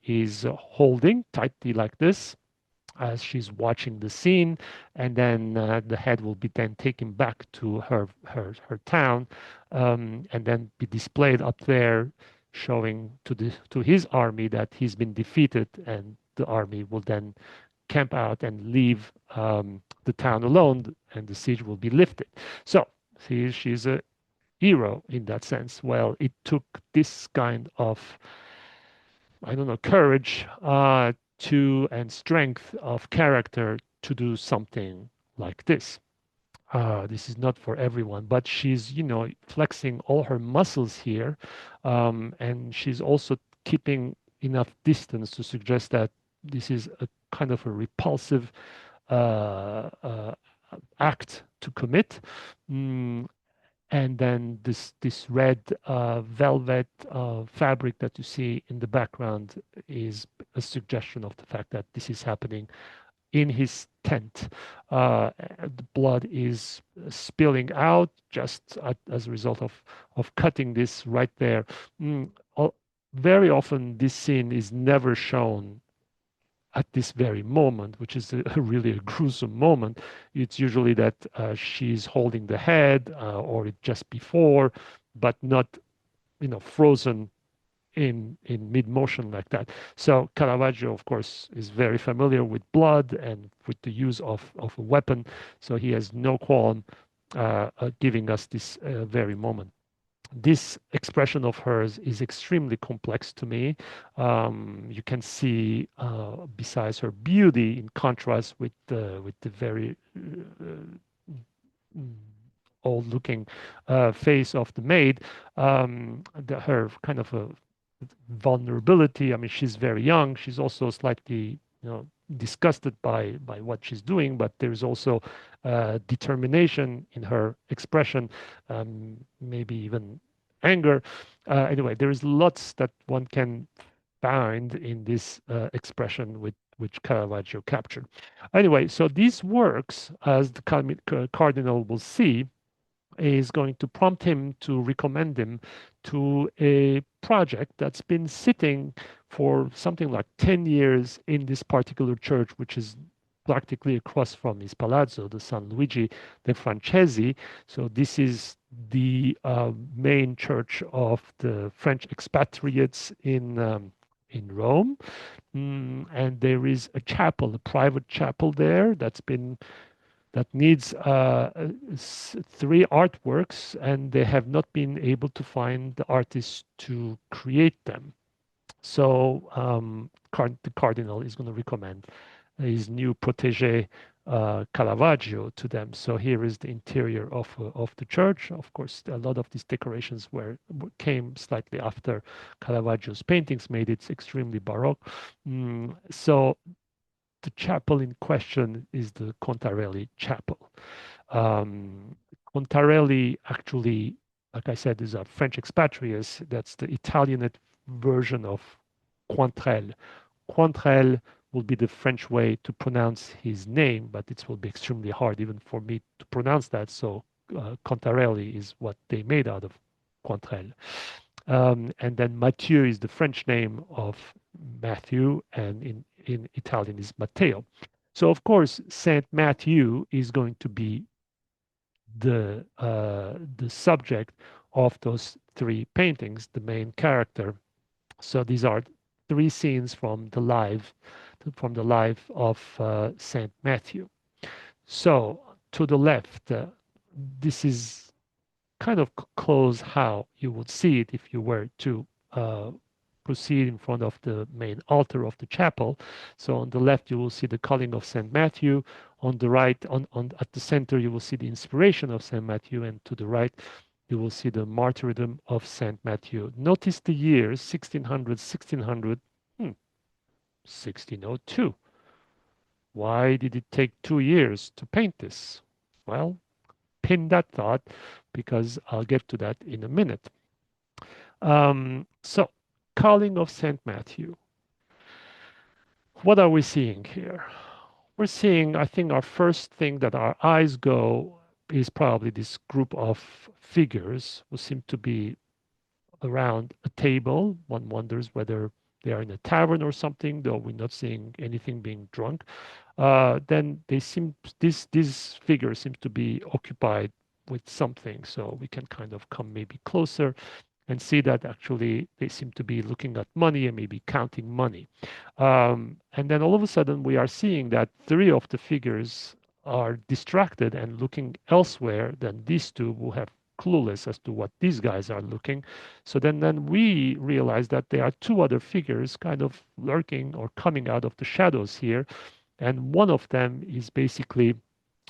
is holding tightly like this as she's watching the scene, and then the head will be then taken back to her town, and then be displayed up there, showing to his army that he's been defeated, and the army will then camp out and leave the town alone, and the siege will be lifted. So she's a hero in that sense. Well, it took this kind of, I don't know, courage to and strength of character to do something like this. This is not for everyone, but she's, flexing all her muscles here, and she's also keeping enough distance to suggest that this is a kind of a repulsive act to commit. Mm, and then this red velvet fabric that you see in the background is a suggestion of the fact that this is happening in his tent. The blood is spilling out just as a result of cutting this right there. Mm, Very often, this scene is never shown at this very moment, which is really a gruesome moment. It's usually that she's holding the head or just before, but not, frozen in mid motion like that. So Caravaggio, of course, is very familiar with blood and with the use of a weapon. So he has no qualm giving us this very moment. This expression of hers is extremely complex to me. You can see, besides her beauty, in contrast with the very mm, old-looking face of the maid, her kind of a vulnerability. I mean, she's very young. She's also slightly, disgusted by what she's doing, but there's also determination in her expression, maybe even anger. Anyway, there is lots that one can find in this expression which Caravaggio captured. Anyway, so these works, as the cardinal will see, is going to prompt him to recommend him to a project that's been sitting for something like 10 years in this particular church, which is practically across from his palazzo, the San Luigi de Francesi. So this is the main church of the French expatriates in Rome. And there is a chapel, a private chapel there that needs three artworks, and they have not been able to find the artists to create them. So the cardinal is going to recommend his new protege, Caravaggio, to them. So here is the interior of the church. Of course, a lot of these decorations came slightly after Caravaggio's paintings made it extremely baroque. So the chapel in question is the Contarelli Chapel. Um, Contarelli actually, like I said, is a French expatriates. That's the Italianate version of Quantrell. Quantrell will be the French way to pronounce his name, but it will be extremely hard even for me to pronounce that. So Contarelli is what they made out of Quantrell. And then Mathieu is the French name of Matthew, and in Italian is Matteo. So of course, Saint Matthew is going to be the subject of those three paintings, the main character. So these are three scenes from the life of Saint Matthew. So to the left, this is kind of close how you would see it if you were to uh, proceed in front of the main altar of the chapel. So on the left, you will see the calling of St. Matthew. On the right, at the center, you will see the inspiration of St. Matthew. And to the right, you will see the martyrdom of St. Matthew. Notice the years, 1600, 1600, 1602. Why did it take 2 years to paint this? Well, pin that thought because I'll get to that in a minute. So, calling of St. Matthew. What are we seeing here? We're seeing, I think, our first thing that our eyes go is probably this group of figures who seem to be around a table. One wonders whether they are in a tavern or something, though we're not seeing anything being drunk. Then these figures seem to be occupied with something. So we can kind of come maybe closer and see that actually they seem to be looking at money and maybe counting money. And then all of a sudden we are seeing that three of the figures are distracted and looking elsewhere than these two who have clueless as to what these guys are looking. So then we realize that there are two other figures kind of lurking or coming out of the shadows here. And one of them is basically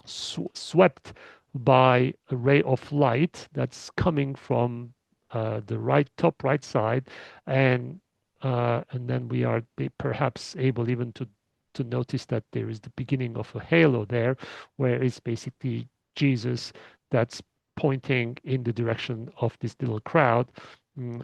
swept by a ray of light that's coming from the top right side, and then we are perhaps able even to notice that there is the beginning of a halo there, where it's basically Jesus that's pointing in the direction of this little crowd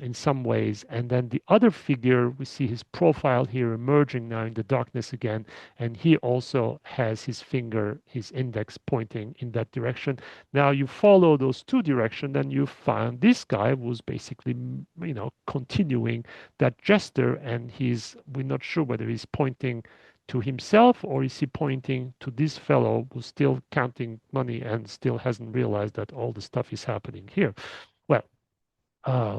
in some ways. And then the other figure, we see his profile here emerging now in the darkness again. And he also has his finger, his index pointing in that direction. Now you follow those two directions, and you find this guy was basically, continuing that gesture. And we're not sure whether he's pointing to himself or is he pointing to this fellow who's still counting money and still hasn't realized that all the stuff is happening here. Well,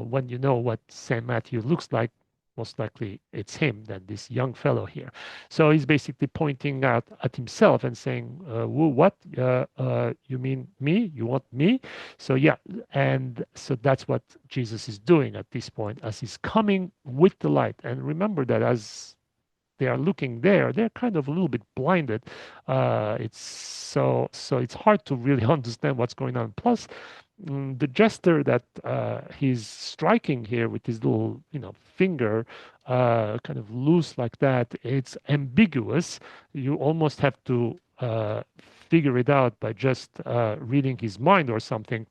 when you know what St. Matthew looks like, most likely it's him, then this young fellow here. So he's basically pointing out at himself and saying, what? You mean me? You want me? So yeah, and so that's what Jesus is doing at this point as he's coming with the light. And remember that as they are looking there, they're kind of a little bit blinded. So it's hard to really understand what's going on. Plus, the gesture that he's striking here with his little, finger, kind of loose like that, it's ambiguous. You almost have to figure it out by just reading his mind or something.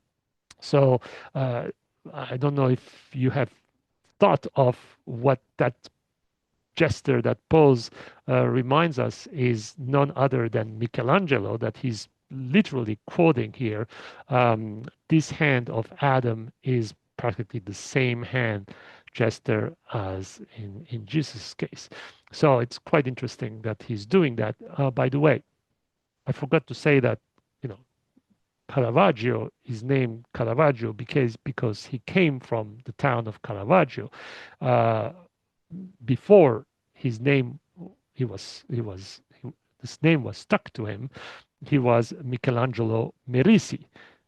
So I don't know if you have thought of what that gesture, that pose reminds us is none other than Michelangelo, that he's literally quoting here. This hand of Adam is practically the same hand gesture as in Jesus' case. So it's quite interesting that he's doing that. By the way, I forgot to say that, Caravaggio is named Caravaggio because he came from the town of Caravaggio. Before his name, this name was stuck to him. He was Michelangelo Merisi.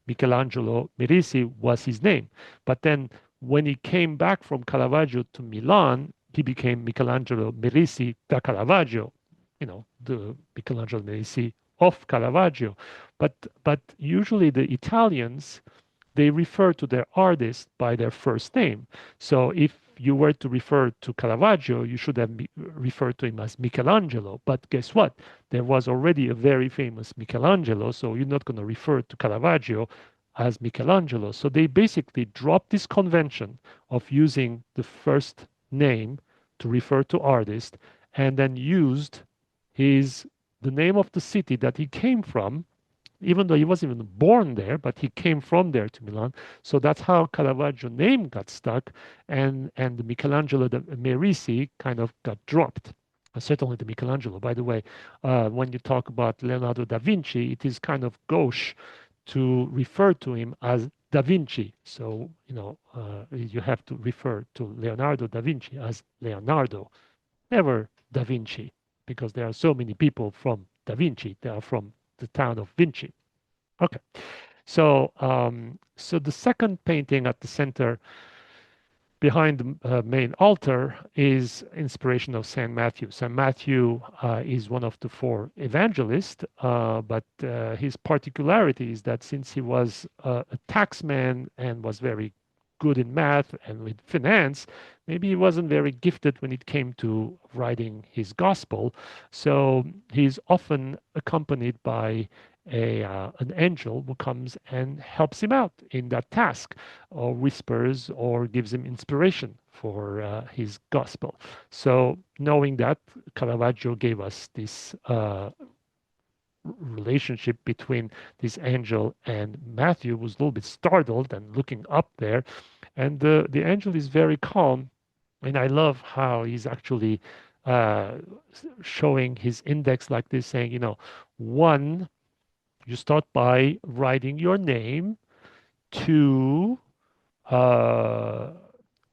Michelangelo Merisi was his name. But then when he came back from Caravaggio to Milan, he became Michelangelo Merisi da Caravaggio, the Michelangelo Merisi of Caravaggio. But usually the Italians, they refer to their artist by their first name. So if you were to refer to Caravaggio, you should have referred to him as Michelangelo. But guess what? There was already a very famous Michelangelo, so you're not going to refer to Caravaggio as Michelangelo. So they basically dropped this convention of using the first name to refer to artist, and then used the name of the city that he came from, even though he wasn't even born there, but he came from there to Milan. So that's how Caravaggio name got stuck, and the Michelangelo the Merisi kind of got dropped. Certainly the Michelangelo. By the way, when you talk about Leonardo da Vinci, it is kind of gauche to refer to him as Da Vinci. So, you have to refer to Leonardo da Vinci as Leonardo, never Da Vinci, because there are so many people from Da Vinci. They are from the town of Vinci. Okay. So the second painting at the center behind the main altar is inspiration of Saint Matthew. Saint Matthew is one of the four evangelists, but his particularity is that since he was a taxman and was very good in math and with finance, maybe he wasn't very gifted when it came to writing his gospel. So he's often accompanied by an angel who comes and helps him out in that task, or whispers, or gives him inspiration for his gospel. So knowing that, Caravaggio gave us this relationship between this angel and Matthew, was a little bit startled and looking up there, and the angel is very calm, and I love how he's actually uh, showing his index like this, saying, one, you start by writing your name. Two, uh,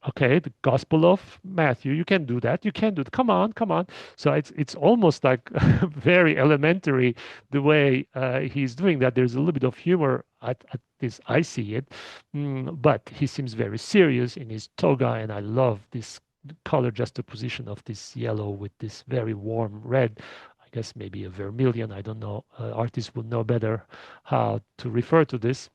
okay, the Gospel of Matthew. You can do that. You can do it. Come on, come on. So it's almost like very elementary the way he's doing that. There's a little bit of humor at this. I see it, but he seems very serious in his toga, and I love this color juxtaposition of this yellow with this very warm red. I guess maybe a vermilion. I don't know. Artists will know better how to refer to this.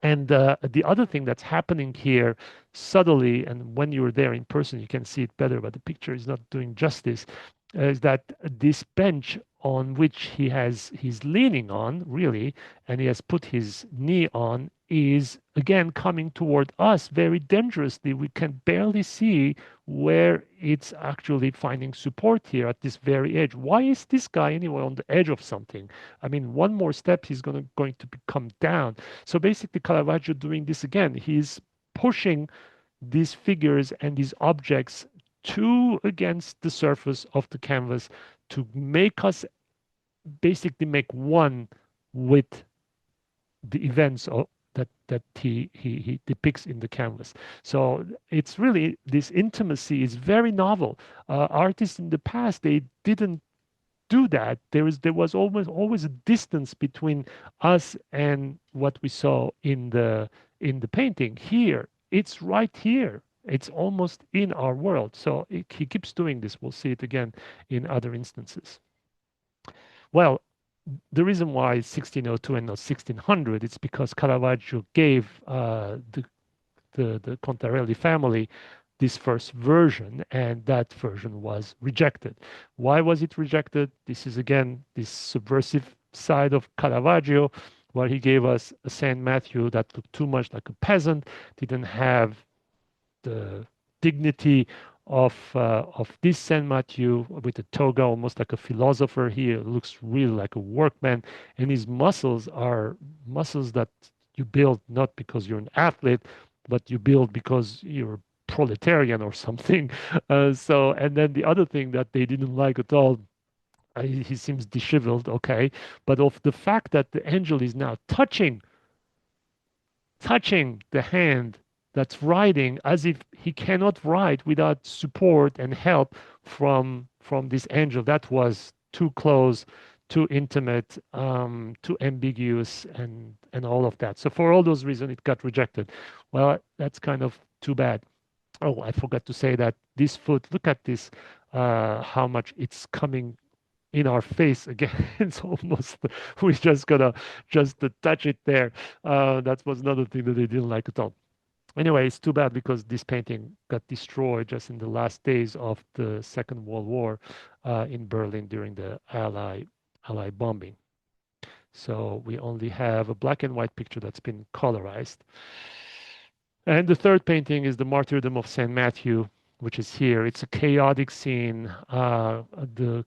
And the other thing that's happening here subtly, and when you're there in person, you can see it better, but the picture is not doing justice, is that this bench on which he's leaning on, really, and he has put his knee on, is again coming toward us very dangerously. We can barely see where it's actually finding support here at this very edge. Why is this guy anyway on the edge of something? I mean, one more step, he's going to come down. So basically, Caravaggio doing this again. He's pushing these figures and these objects to against the surface of the canvas to make us basically make one with the events that he depicts in the canvas. So it's really, this intimacy is very novel. Artists in the past, they didn't do that. There was always a distance between us and what we saw in the painting. Here, it's right here. It's almost in our world. So he keeps doing this. We'll see it again in other instances. Well, the reason why it's 1602 and not 1600, it's because Caravaggio gave the Contarelli family this first version, and that version was rejected. Why was it rejected? This is again this subversive side of Caravaggio, where he gave us a Saint Matthew that looked too much like a peasant, didn't have the dignity of this Saint Matthew with a toga, almost like a philosopher. He looks really like a workman, and his muscles are muscles that you build not because you're an athlete, but you build because you're proletarian or something. And then the other thing that they didn't like at all, he seems disheveled, okay, but of the fact that the angel is now touching the hand that's writing, as if he cannot write without support and help from this angel. That was too close, too intimate, too ambiguous, and all of that. So for all those reasons, it got rejected. Well, that's kind of too bad. Oh, I forgot to say that this foot, look at this, how much it's coming in our face again. It's almost, we just gotta just to touch it there. That was another thing that they didn't like at all. Anyway, it's too bad because this painting got destroyed just in the last days of the Second World War in Berlin during the Ally bombing. So we only have a black and white picture that's been colorized. And the third painting is the Martyrdom of Saint Matthew, which is here. It's a chaotic scene. The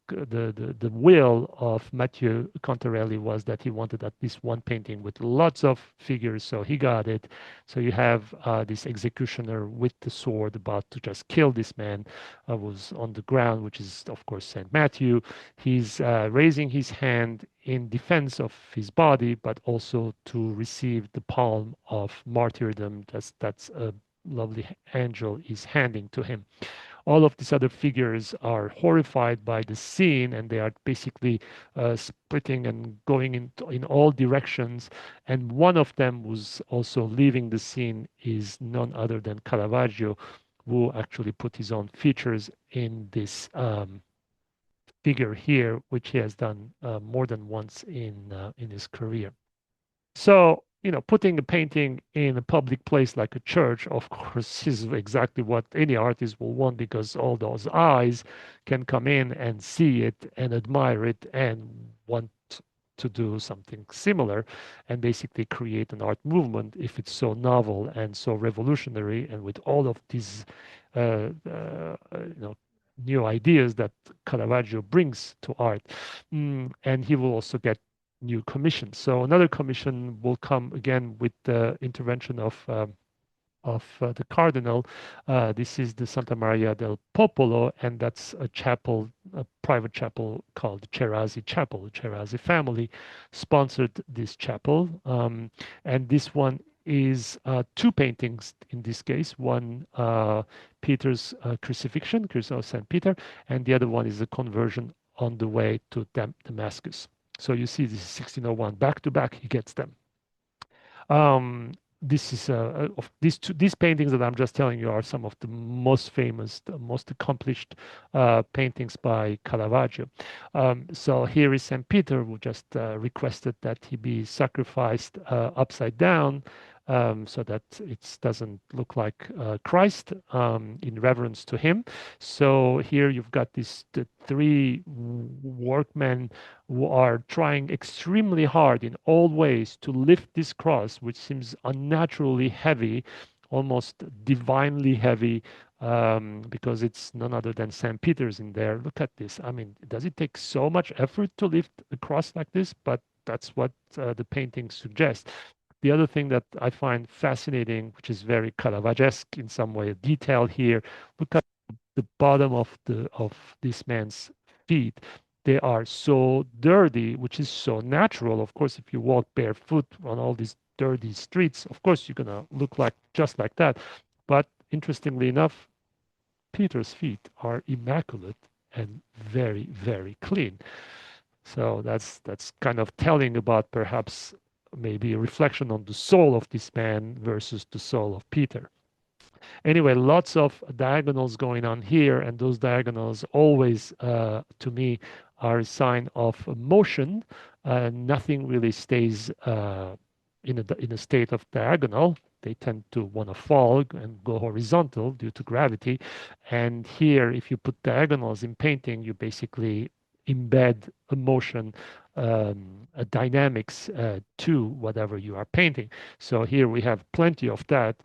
will of Mathieu Contarelli was that he wanted at least one painting with lots of figures, so he got it. So you have this executioner with the sword about to just kill this man, was on the ground, which is of course Saint Matthew. He's raising his hand in defense of his body, but also to receive the palm of martyrdom that's a lovely angel is handing to him. All of these other figures are horrified by the scene, and they are basically splitting and going in all directions. And one of them who's also leaving the scene is none other than Caravaggio, who actually put his own features in this figure here, which he has done more than once in his career. So, putting a painting in a public place like a church, of course, is exactly what any artist will want, because all those eyes can come in and see it and admire it and want to do something similar and basically create an art movement if it's so novel and so revolutionary, and with all of these uh, uh, you know new ideas that Caravaggio brings to art. And he will also get new commissions. So another commission will come again with the intervention of the cardinal. This is the Santa Maria del Popolo, and that's a chapel, a private chapel called the Cherasi Chapel. The Cherasi family sponsored this chapel, and this one is two paintings in this case. One, Peter's crucifixion, Crucifixion of Saint Peter, and the other one is the conversion on the way to Damascus. So you see, this is 1601, back to back. He gets them. This is of these paintings that I'm just telling you are some of the most famous, the most accomplished paintings by Caravaggio. So here is Saint Peter, who just requested that he be sacrificed upside down, so that it doesn't look like Christ, in reverence to him. So here you've got the three workmen who are trying extremely hard in all ways to lift this cross, which seems unnaturally heavy, almost divinely heavy, because it's none other than St. Peter's in there. Look at this. I mean, does it take so much effort to lift a cross like this? But that's what the painting suggests. The other thing that I find fascinating, which is very Caravaggesque in some way, detail here. Look at the bottom of this man's feet. They are so dirty, which is so natural. Of course, if you walk barefoot on all these dirty streets, of course you're gonna look like just like that. But interestingly enough, Peter's feet are immaculate and very, very clean. So that's kind of telling about perhaps maybe a reflection on the soul of this man versus the soul of Peter. Anyway, lots of diagonals going on here, and those diagonals always, to me, are a sign of motion. Nothing really stays in a state of diagonal. They tend to want to fall and go horizontal due to gravity. And here, if you put diagonals in painting, you basically embed a motion, a dynamics to whatever you are painting. So here we have plenty of that.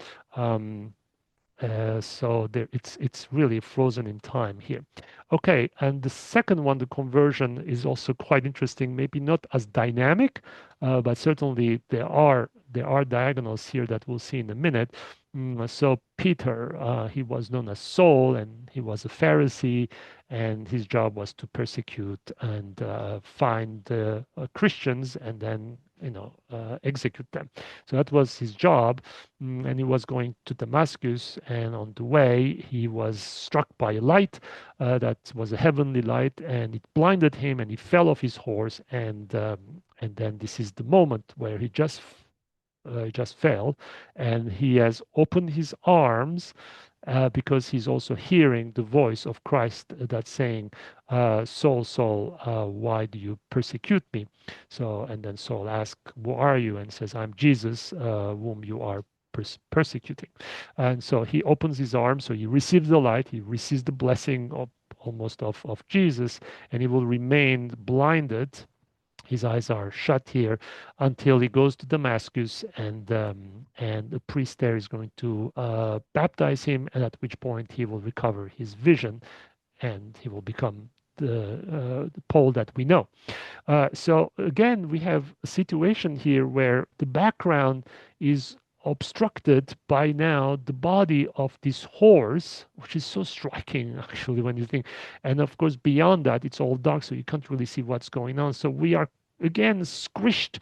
So there, it's really frozen in time here. Okay, and the second one, the conversion, is also quite interesting. Maybe not as dynamic, but certainly there are diagonals here that we'll see in a minute. So Peter, he was known as Saul, and he was a Pharisee, and his job was to persecute and find Christians and then execute them. So that was his job. And he was going to Damascus, and on the way he was struck by a light that was a heavenly light, and it blinded him, and he fell off his horse, and then this is the moment where he just fell, and he has opened his arms, because he's also hearing the voice of Christ that's saying, Saul, Saul, why do you persecute me? So, and then Saul asks, who are you? And says, I'm Jesus, whom you are persecuting. And so he opens his arms, so he receives the light, he receives the blessing of almost of Jesus, and he will remain blinded. His eyes are shut here until he goes to Damascus, and the priest there is going to baptize him, and at which point he will recover his vision, and he will become the Paul that we know. So again, we have a situation here where the background is obstructed by now the body of this horse, which is so striking actually when you think. And of course, beyond that, it's all dark, so you can't really see what's going on. So we are again squished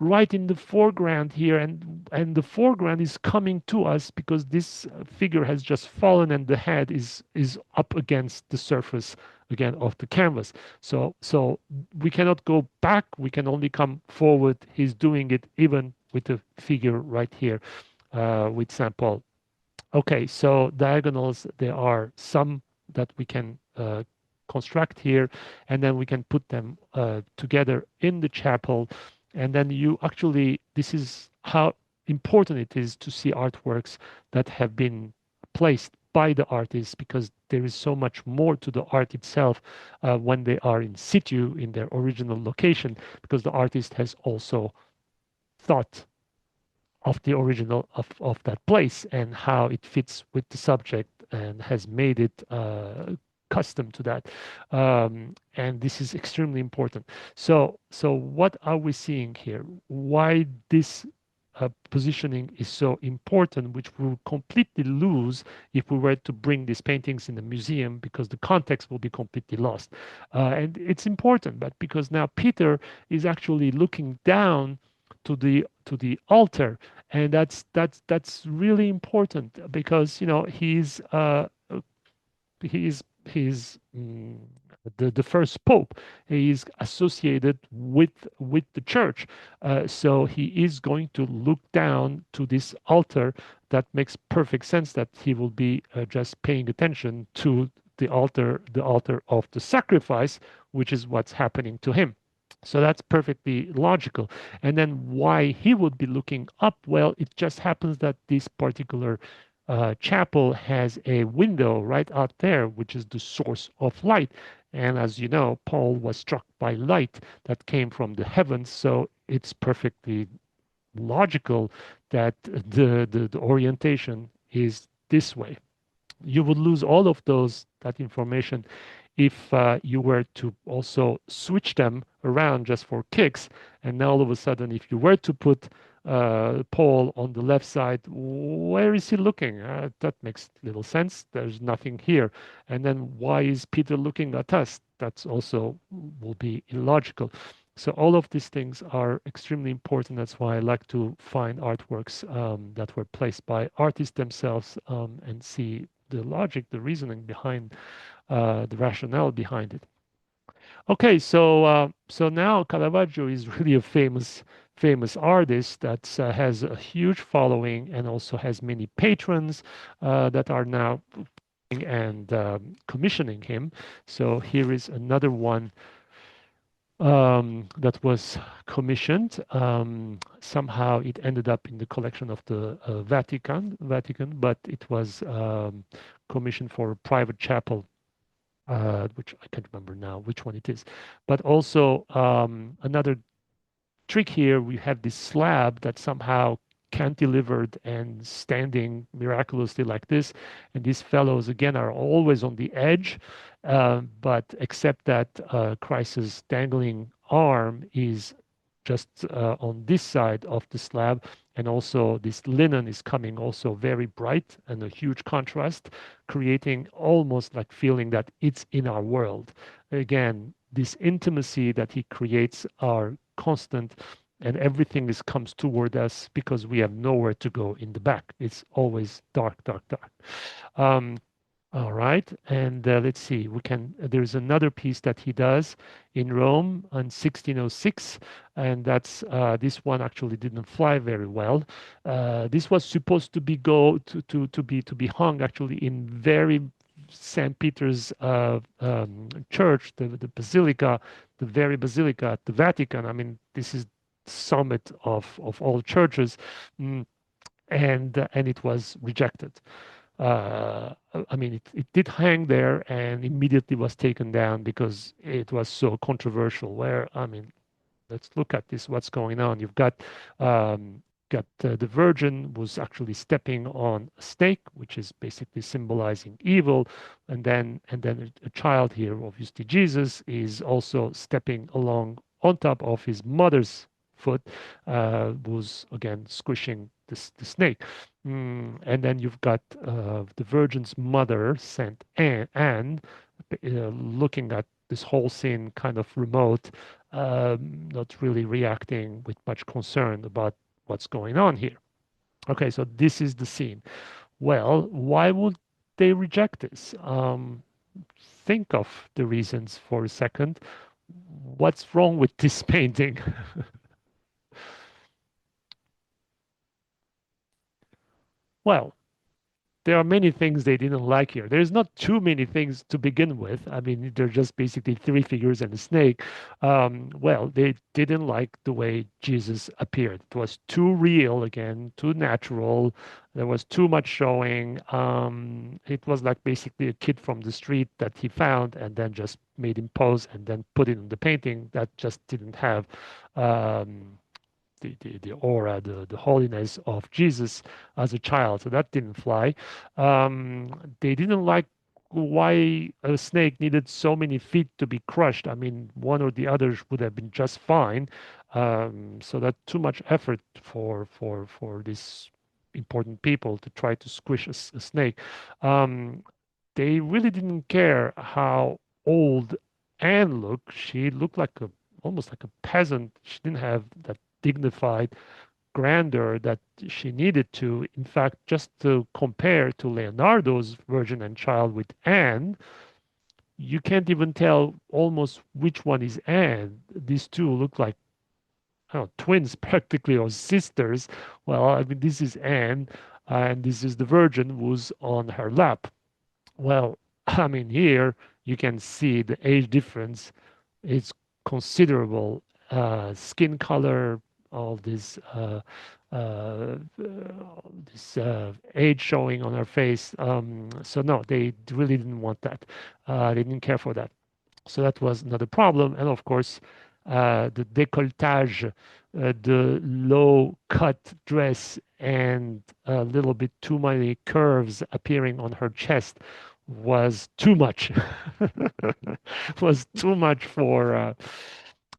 right in the foreground here, and the foreground is coming to us because this figure has just fallen and the head is up against the surface again of the canvas. So we cannot go back, we can only come forward. He's doing it even with the figure right here with Saint Paul. Okay, so diagonals, there are some that we can construct here, and then we can put them together in the chapel. And then you actually, this is how important it is to see artworks that have been placed by the artists, because there is so much more to the art itself when they are in situ in their original location, because the artist has also thought of the original of that place and how it fits with the subject and has made it custom to that. And this is extremely important. So what are we seeing here? Why this positioning is so important, which we will completely lose if we were to bring these paintings in the museum, because the context will be completely lost. And it's important, but because now Peter is actually looking down to the altar, and that's really important, because he's the first pope. He is associated with the church, so he is going to look down to this altar. That makes perfect sense that he will be just paying attention to the altar of the sacrifice, which is what's happening to him. So that's perfectly logical. And then why he would be looking up? Well, it just happens that this particular chapel has a window right out there, which is the source of light. And as you know, Paul was struck by light that came from the heavens. So it's perfectly logical that the orientation is this way. You would lose all of that information if you were to also switch them around just for kicks. And now all of a sudden, if you were to put Paul on the left side, where is he looking? That makes little sense. There's nothing here. And then why is Peter looking at us? That's also will be illogical. So all of these things are extremely important. That's why I like to find artworks that were placed by artists themselves, and see the logic, the reasoning behind the rationale behind it. Okay, so now Caravaggio is really a famous artist that has a huge following and also has many patrons that are now and commissioning him. So here is another one that was commissioned. Somehow it ended up in the collection of the Vatican, but it was commissioned for a private chapel, which I can't remember now which one it is. But also another trick here, we have this slab that somehow cantilevered and standing miraculously like this. And these fellows, again, are always on the edge, but except that Christ's dangling arm is just on this side of the slab. And also this linen is coming also very bright and a huge contrast, creating almost like feeling that it's in our world. Again, this intimacy that he creates are constant, and everything is comes toward us because we have nowhere to go in the back. It's always dark, dark, dark. Um, all right, and let's see. There's another piece that he does in Rome in 1606, and that's this one actually didn't fly very well. This was supposed to be to be hung actually in very St. Peter's church, the basilica, the very basilica at the Vatican. I mean, this is summit of all churches, mm, and it was rejected. I mean, it did hang there and immediately was taken down because it was so controversial. Where, I mean, let's look at this, what's going on. You've got the Virgin was actually stepping on a snake, which is basically symbolizing evil, and then a child here, obviously Jesus, is also stepping along on top of his mother's foot, who's again squishing the snake. And then you've got the Virgin's mother, Saint Anne, looking at this whole scene kind of remote, not really reacting with much concern about what's going on here. Okay, so this is the scene. Well, why would they reject this? Think of the reasons for a second. What's wrong with this painting? Well, there are many things they didn't like here. There's not too many things to begin with. I mean, they're just basically three figures and a snake. Well, they didn't like the way Jesus appeared. It was too real again, too natural. There was too much showing. It was like basically a kid from the street that he found and then just made him pose and then put it in the painting. That just didn't have um, the aura, the holiness of Jesus as a child. So that didn't fly. They didn't like why a snake needed so many feet to be crushed. I mean, one or the other would have been just fine. So that too much effort for these important people to try to squish a snake. Um, they really didn't care how old Anne looked. She looked like a almost like a peasant. She didn't have that dignified grandeur that she needed to. In fact, just to compare to Leonardo's Virgin and Child with Anne, you can't even tell almost which one is Anne. These two look like I don't know, twins practically or sisters. Well, I mean, this is Anne, and this is the Virgin who's on her lap. Well, I mean, here you can see the age difference is considerable. Skin color, all this age showing on her face. So no, they really didn't want that. They didn't care for that. So that was another problem. And of course, the décolletage, the low cut dress, and a little bit too many curves appearing on her chest was too much. Was too much for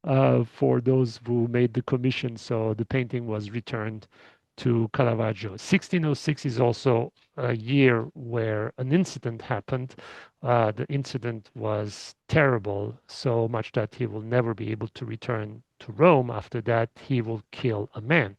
those who made the commission. So the painting was returned to Caravaggio. 1606 is also a year where an incident happened. The incident was terrible, so much that he will never be able to return to Rome. After that, he will kill a man.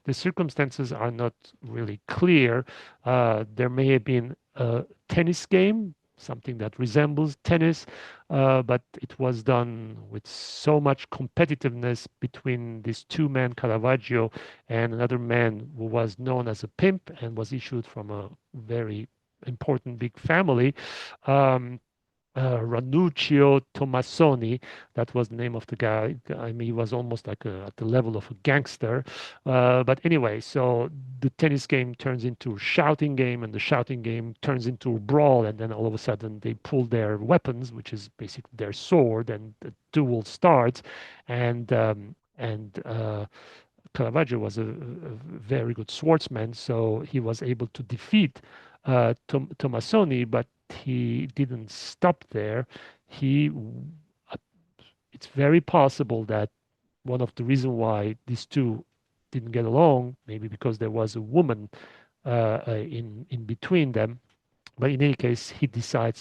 The circumstances are not really clear. There may have been a tennis game, something that resembles tennis, but it was done with so much competitiveness between these two men, Caravaggio and another man who was known as a pimp and was issued from a very important big family. Um, Ranuccio Tomassoni. That was the name of the guy. I mean, he was almost like at the level of a gangster. But anyway, so the tennis game turns into a shouting game, and the shouting game turns into a brawl, and then all of a sudden they pull their weapons, which is basically their sword, and the duel starts. And Caravaggio was a very good swordsman, so he was able to defeat Tomassoni, but he didn't stop there. He, uh, it's very possible that one of the reasons why these two didn't get along, maybe because there was a woman in between them, but in any case,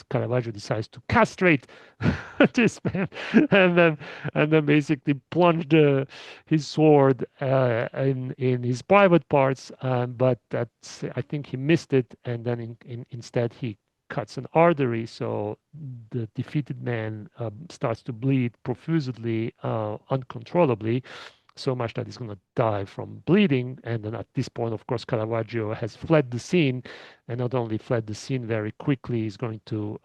Caravaggio decides to castrate this man, and then basically plunge his sword in his private parts. But that's I think he missed it, and then instead he cuts an artery, so the defeated man starts to bleed profusely, uncontrollably, so much that he's going to die from bleeding. And then at this point, of course, Caravaggio has fled the scene, and not only fled the scene very quickly, he's going to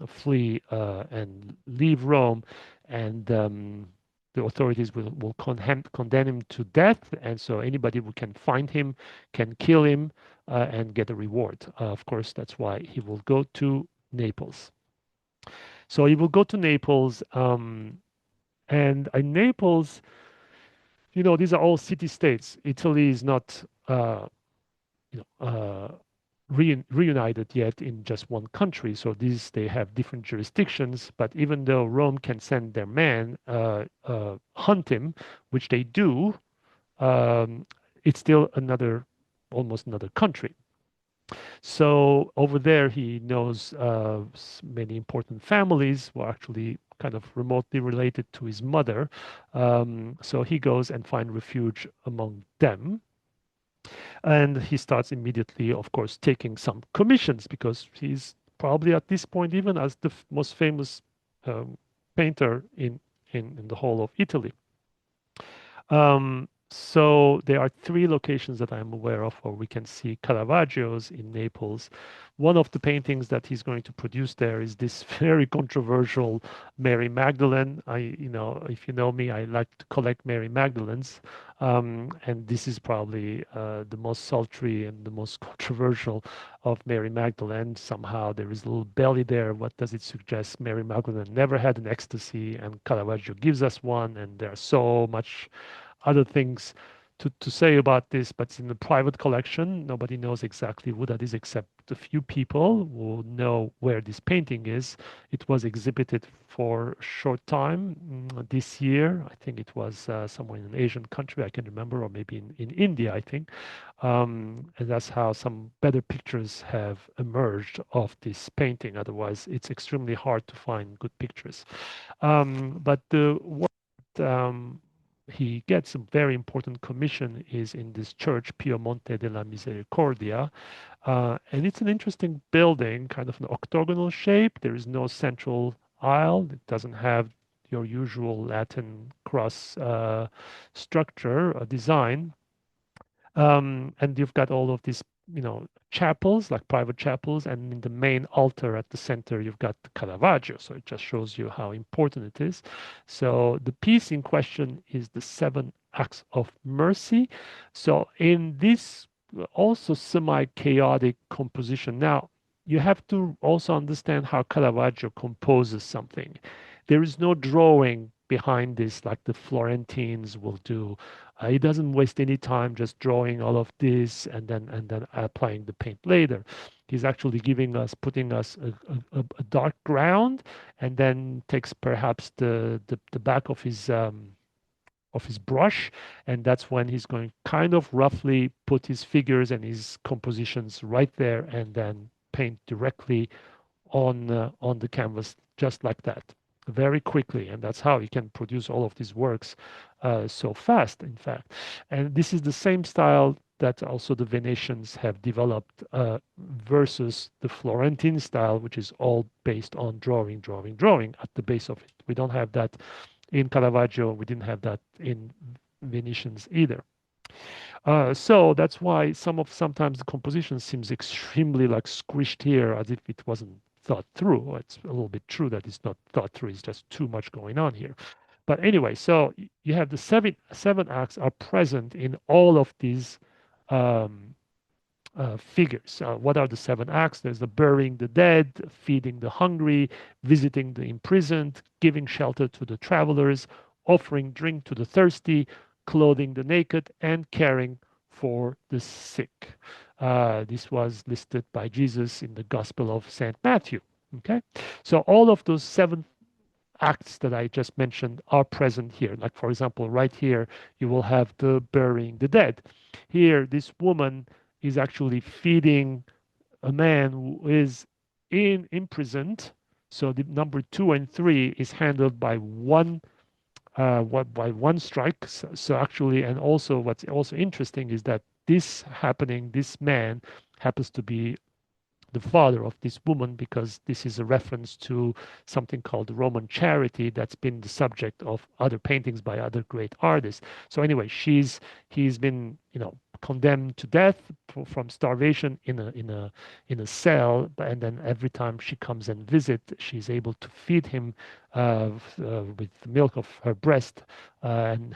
flee and leave Rome, and the authorities will condemn him to death. And so anybody who can find him can kill him and get a reward. Of course, that's why he will go to Naples. So he will go to Naples, and in Naples, these are all city-states. Italy is not, you know, reunited yet in just one country. So they have different jurisdictions. But even though Rome can send their men hunt him, which they do, um, it's still almost another country. So over there, he knows many important families who are actually kind of remotely related to his mother. So he goes and finds refuge among them. And he starts immediately, of course, taking some commissions because he's probably at this point even as the most famous um, painter in the whole of Italy. So there are three locations that I'm aware of where we can see Caravaggio's in Naples. One of the paintings that he's going to produce there is this very controversial Mary Magdalene. If you know me, I like to collect Mary Magdalenes, and this is probably the most sultry and the most controversial of Mary Magdalene. Somehow there is a little belly there. What does it suggest? Mary Magdalene never had an ecstasy, and Caravaggio gives us one, and there's so much other things to say about this, but it's in the private collection. Nobody knows exactly who that is except a few people who know where this painting is. It was exhibited for a short time this year. I think it was somewhere in an Asian country, I can remember, or maybe in India, I think. And that's how some better pictures have emerged of this painting. Otherwise, it's extremely hard to find good pictures. But the what he gets a very important commission is in this church, Piemonte della Misericordia. And it's an interesting building, kind of an octagonal shape. There is no central aisle. It doesn't have your usual Latin cross structure design. And you've got all of these, chapels, like private chapels, and in the main altar at the center, you've got the Caravaggio. So it just shows you how important it is. So the piece in question is the Seven Acts of Mercy. So in this also semi-chaotic composition, now you have to also understand how Caravaggio composes something. There is no drawing behind this like the Florentines will do. He doesn't waste any time just drawing all of this and then applying the paint later. He's actually putting us a dark ground, and then takes perhaps the back of his brush, and that's when he's going kind of roughly put his figures and his compositions right there, and then paint directly on the canvas just like that, very quickly. And that's how he can produce all of these works so fast, in fact. And this is the same style that also the Venetians have developed versus the Florentine style, which is all based on drawing, drawing, drawing at the base of it. We don't have that in Caravaggio. We didn't have that in Venetians either. So that's why sometimes the composition seems extremely like squished here, as if it wasn't thought through. It's a little bit true that it's not thought through. It's just too much going on here. But anyway, so you have the seven acts are present in all of these um, figures. What are the seven acts? There's the burying the dead, feeding the hungry, visiting the imprisoned, giving shelter to the travelers, offering drink to the thirsty, clothing the naked, and caring for the sick. This was listed by Jesus in the Gospel of St. Matthew. Okay, so all of those seven acts that I just mentioned are present here. Like, for example, right here, you will have the burying the dead. Here, this woman is actually feeding a man who is imprisoned. So the number two and three is handled by one strike. So actually, and also what's also interesting is that this man happens to be the father of this woman, because this is a reference to something called Roman charity that's been the subject of other paintings by other great artists. So anyway, he's been condemned to death from starvation in a cell, and then every time she comes and visit, she's able to feed him with the milk of her breast, and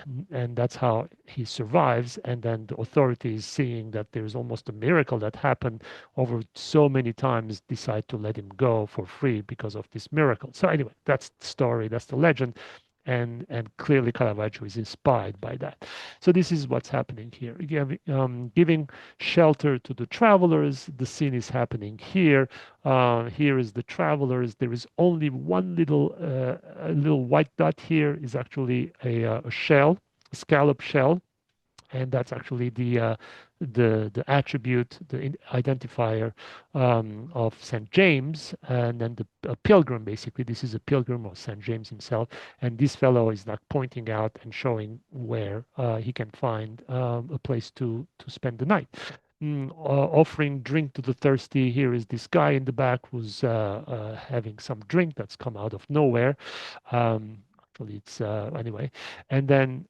that's how he survives. And then the authorities, seeing that there's almost a miracle that happened over so many times, decide to let him go for free because of this miracle. So anyway, that's the story, that's the legend, and clearly Caravaggio is inspired by that. So this is what's happening here. Giving shelter to the travelers. The scene is happening here. Here is the travelers. There is only one a little white dot here is actually a shell, a scallop shell. and that's actually the attribute, the identifier of Saint James, and then the a pilgrim. Basically, this is a pilgrim of Saint James himself, and this fellow is like pointing out and showing where he can find a place to spend the night. Offering drink to the thirsty. Here is this guy in the back who's having some drink that's come out of nowhere. Actually, it's anyway, and then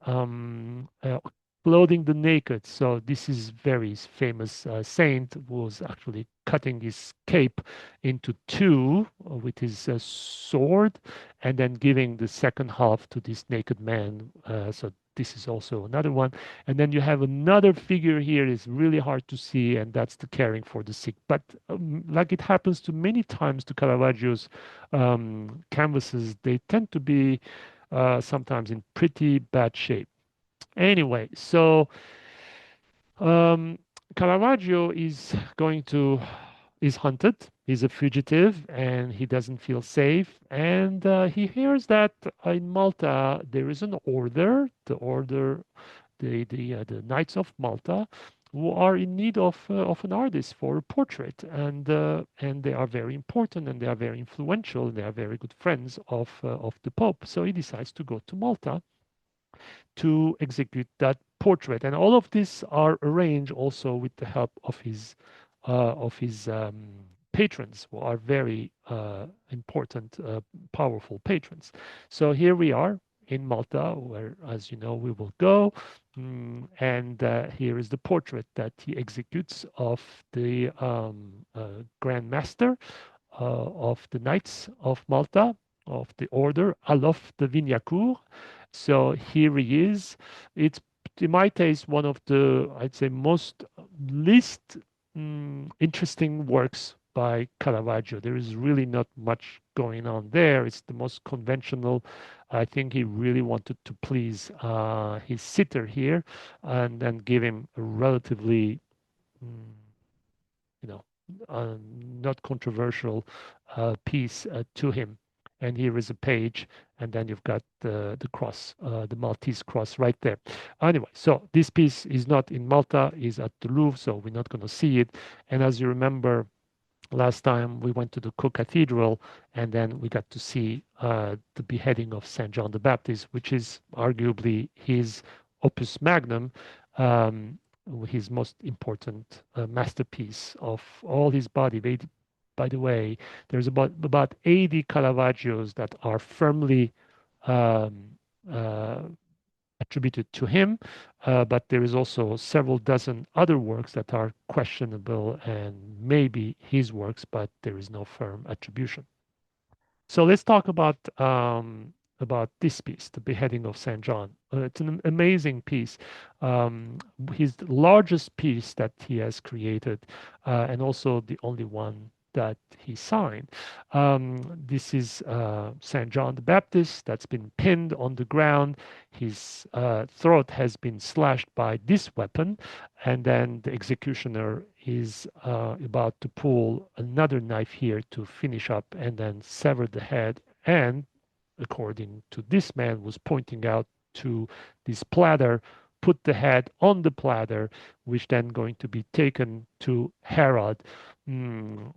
clothing the naked. So this is very famous saint was actually cutting his cape into two with his sword, and then giving the second half to this naked man. So this is also another one. And then you have another figure here is really hard to see, and that's the caring for the sick. But like it happens to many times to Caravaggio's canvases, they tend to be sometimes in pretty bad shape. Anyway, so um, Caravaggio is hunted. He's a fugitive, and he doesn't feel safe. And he hears that in Malta there is an order, the Knights of Malta, who are in need of an artist for a portrait, and they are very important, and they are very influential, and they are very good friends of the Pope. So he decides to go to Malta to execute that portrait. And all of these are arranged also with the help of his patrons, who are very important, powerful patrons. So here we are in Malta, where, as you know, we will go. And here is the portrait that he executes of the Grand Master of the Knights of Malta, of the order Alof de Vignacourt. So here he is. It's, in my taste, one of the, I'd say, most least interesting works by Caravaggio. There is really not much going on there. It's the most conventional. I think he really wanted to please his sitter here, and then give him a relatively mm, you know, not controversial piece to him. And here is a page, and then you've got the cross, the Maltese cross right there. Anyway, so this piece is not in Malta, is at the Louvre, so we're not going to see it. And as you remember, last time we went to the Cathedral, and then we got to see the beheading of Saint John the Baptist, which is arguably his opus magnum, um, his most important masterpiece of all his body. By the way, there's about 80 Caravaggios that are firmly um, uh, attributed to him, but there is also several dozen other works that are questionable and maybe his works, but there is no firm attribution. So let's talk about this piece, the beheading of Saint John. It's an amazing piece, um, his largest piece that he has created, and also the only one that he signed. This is Saint John the Baptist that's been pinned on the ground. His throat has been slashed by this weapon, and then the executioner is about to pull another knife here to finish up and then sever the head. And according to this man, was pointing out to this platter, put the head on the platter, which then going to be taken to Herod. Mm,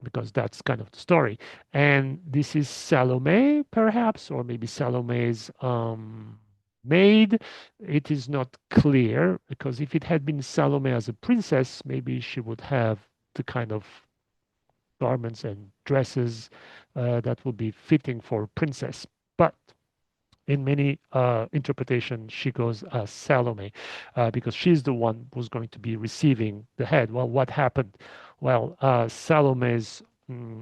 because that's kind of the story. And this is Salome, perhaps, or maybe Salome's maid. It is not clear, because if it had been Salome as a princess, maybe she would have the kind of garments and dresses that would be fitting for a princess. But in many interpretations, she goes as Salome because she's the one who's going to be receiving the head. Well, what happened? Well, Salome's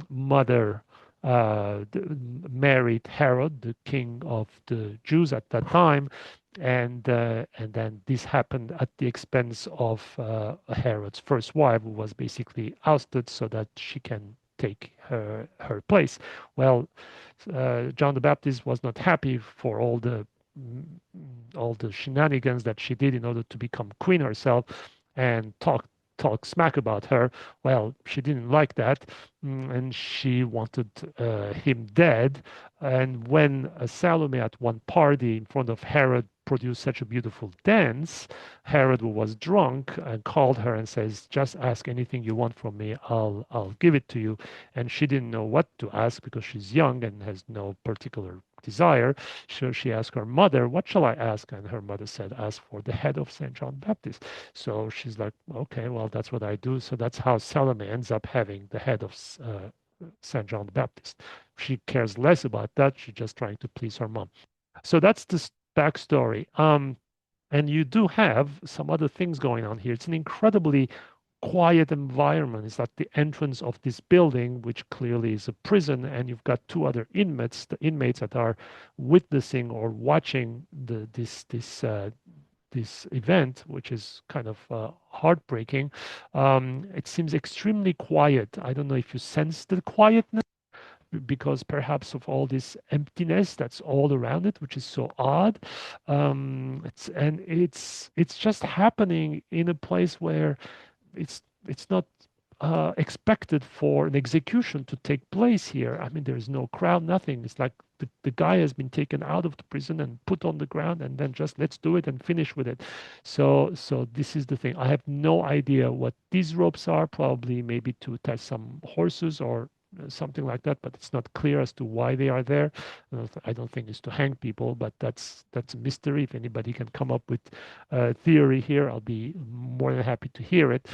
mother married Herod, the king of the Jews at that time, and then this happened at the expense of Herod's first wife, who was basically ousted so that she can take her place. Well, John the Baptist was not happy for mm, all the shenanigans that she did in order to become queen herself, and talk smack about her. Well, she didn't like that, and she wanted him dead. And when Salome at one party in front of Herod produced such a beautiful dance. Herod, who was drunk, and called her and says, "Just ask anything you want from me. I'll give it to you." And she didn't know what to ask because she's young and has no particular desire. So she asked her mother, "What shall I ask?" And her mother said, "Ask for the head of Saint John Baptist." So she's like, "Okay, well, that's what I do." So that's how Salome ends up having the head of Saint John the Baptist. She cares less about that. She's just trying to please her mom. So that's the backstory. And you do have some other things going on here. It's an incredibly quiet environment. It's like the entrance of this building, which clearly is a prison, and you've got two other inmates, the inmates that are witnessing or watching this event, which is kind of heartbreaking. It seems extremely quiet. I don't know if you sense the quietness because perhaps of all this emptiness that's all around it, which is so odd. It's just happening in a place where it's not expected for an execution to take place here. I mean, there is no crowd, nothing. It's like the guy has been taken out of the prison and put on the ground, and then just let's do it and finish with it. So this is the thing. I have no idea what these ropes are. Probably maybe to attach some horses or something like that, but it's not clear as to why they are there. I don't think it's to hang people, but that's a mystery. If anybody can come up with a theory here, I'll be more than happy to hear it.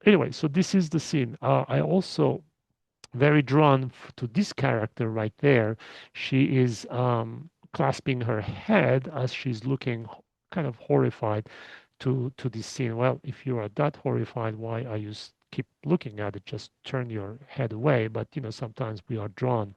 Anyway, so this is the scene. I also very drawn to this character right there. She is clasping her head as she's looking kind of horrified to this scene. Well, if you are that horrified, why are you keep looking at it? Just turn your head away. But sometimes we are drawn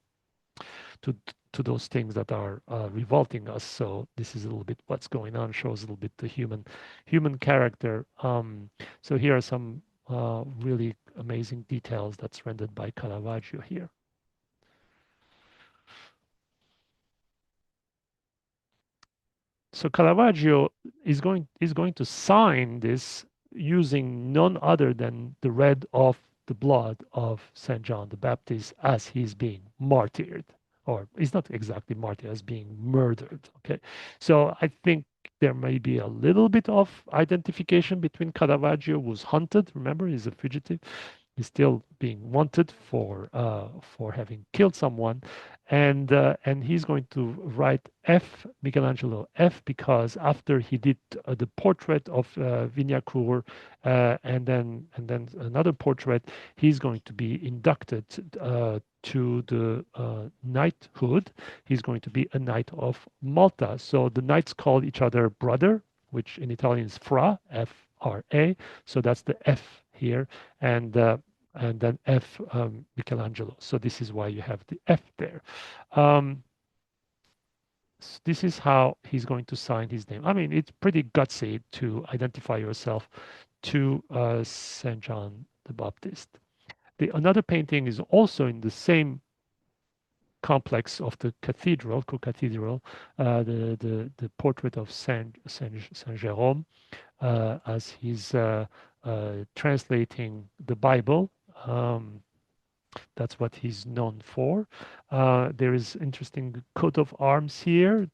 to to those things that are revolting us. So this is a little bit what's going on. Shows a little bit the human character. So here are some really amazing details that's rendered by Caravaggio here. So Caravaggio is going to sign this using none other than the red of the blood of Saint John the Baptist as he's being martyred, or he's not exactly martyred, as being murdered. Okay, so I think there may be a little bit of identification between Caravaggio, who's hunted. Remember, he's a fugitive. He's still being wanted for having killed someone, and he's going to write F, Michelangelo F, because after he did the portrait of Vignacourt and then another portrait, he's going to be inducted to the knighthood. He's going to be a knight of Malta. So the knights call each other brother, which in Italian is Fra, F-R-A. So that's the F here, and then F Michelangelo. So this is why you have the F there. This is how he's going to sign his name. I mean, it's pretty gutsy to identify yourself to Saint John the Baptist. Another painting is also in the same complex of the cathedral, co-cathedral, the portrait of Saint Jerome as he's translating the Bible. That's what he's known for. There is interesting coat of arms here.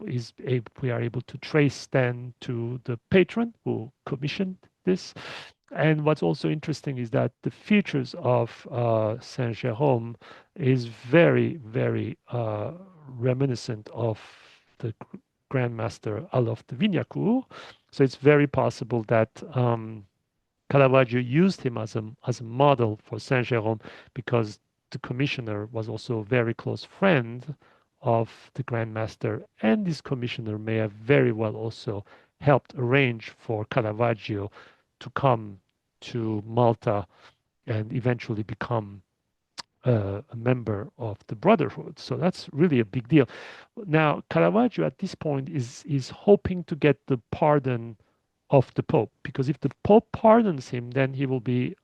We are able to trace then to the patron who commissioned this. And what's also interesting is that the features of Saint Jerome is very, very reminiscent of the Grand Master Alof de Vignacourt. So it's very possible that Caravaggio used him as a model for Saint Jerome because the commissioner was also a very close friend of the Grand Master, and this commissioner may have very well also helped arrange for Caravaggio to come to Malta and eventually become a member of the Brotherhood. So that's really a big deal. Now, Caravaggio at this point is hoping to get the pardon of the Pope, because if the Pope pardons him, then he will be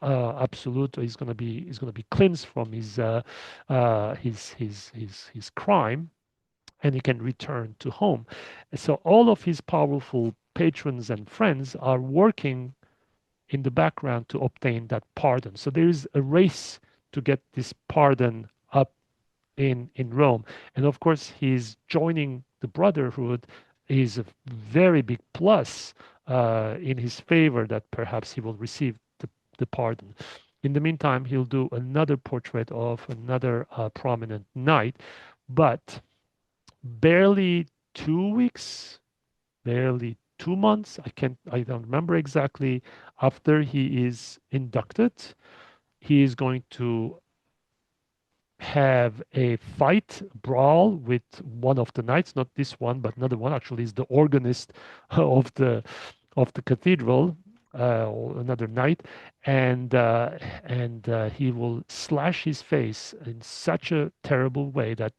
absolute. He's going to be cleansed from his crime, and he can return to home. So all of his powerful patrons and friends are working in the background to obtain that pardon. So there is a race to get this pardon up in Rome. And of course, he's joining the Brotherhood is a very big plus in his favor that perhaps he will receive the pardon. In the meantime, he'll do another portrait of another prominent knight, but barely 2 weeks, barely 2 months, I don't remember exactly, after he is inducted, he is going to have a fight, brawl with one of the knights, not this one, but another one. Actually, is the organist of the cathedral, another knight, and he will slash his face in such a terrible way that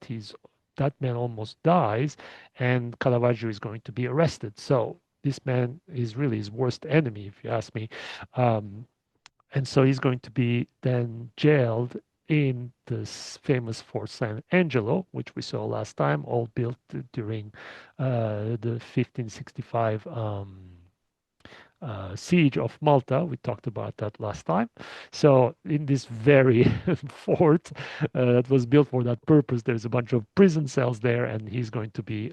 that man almost dies, and Caravaggio is going to be arrested. So this man is really his worst enemy, if you ask me. Um, and so he's going to be then jailed in this famous Fort San Angelo, which we saw last time, all built during the 1565 siege of Malta. We talked about that last time. So in this very fort that was built for that purpose, there's a bunch of prison cells there, and he's going to be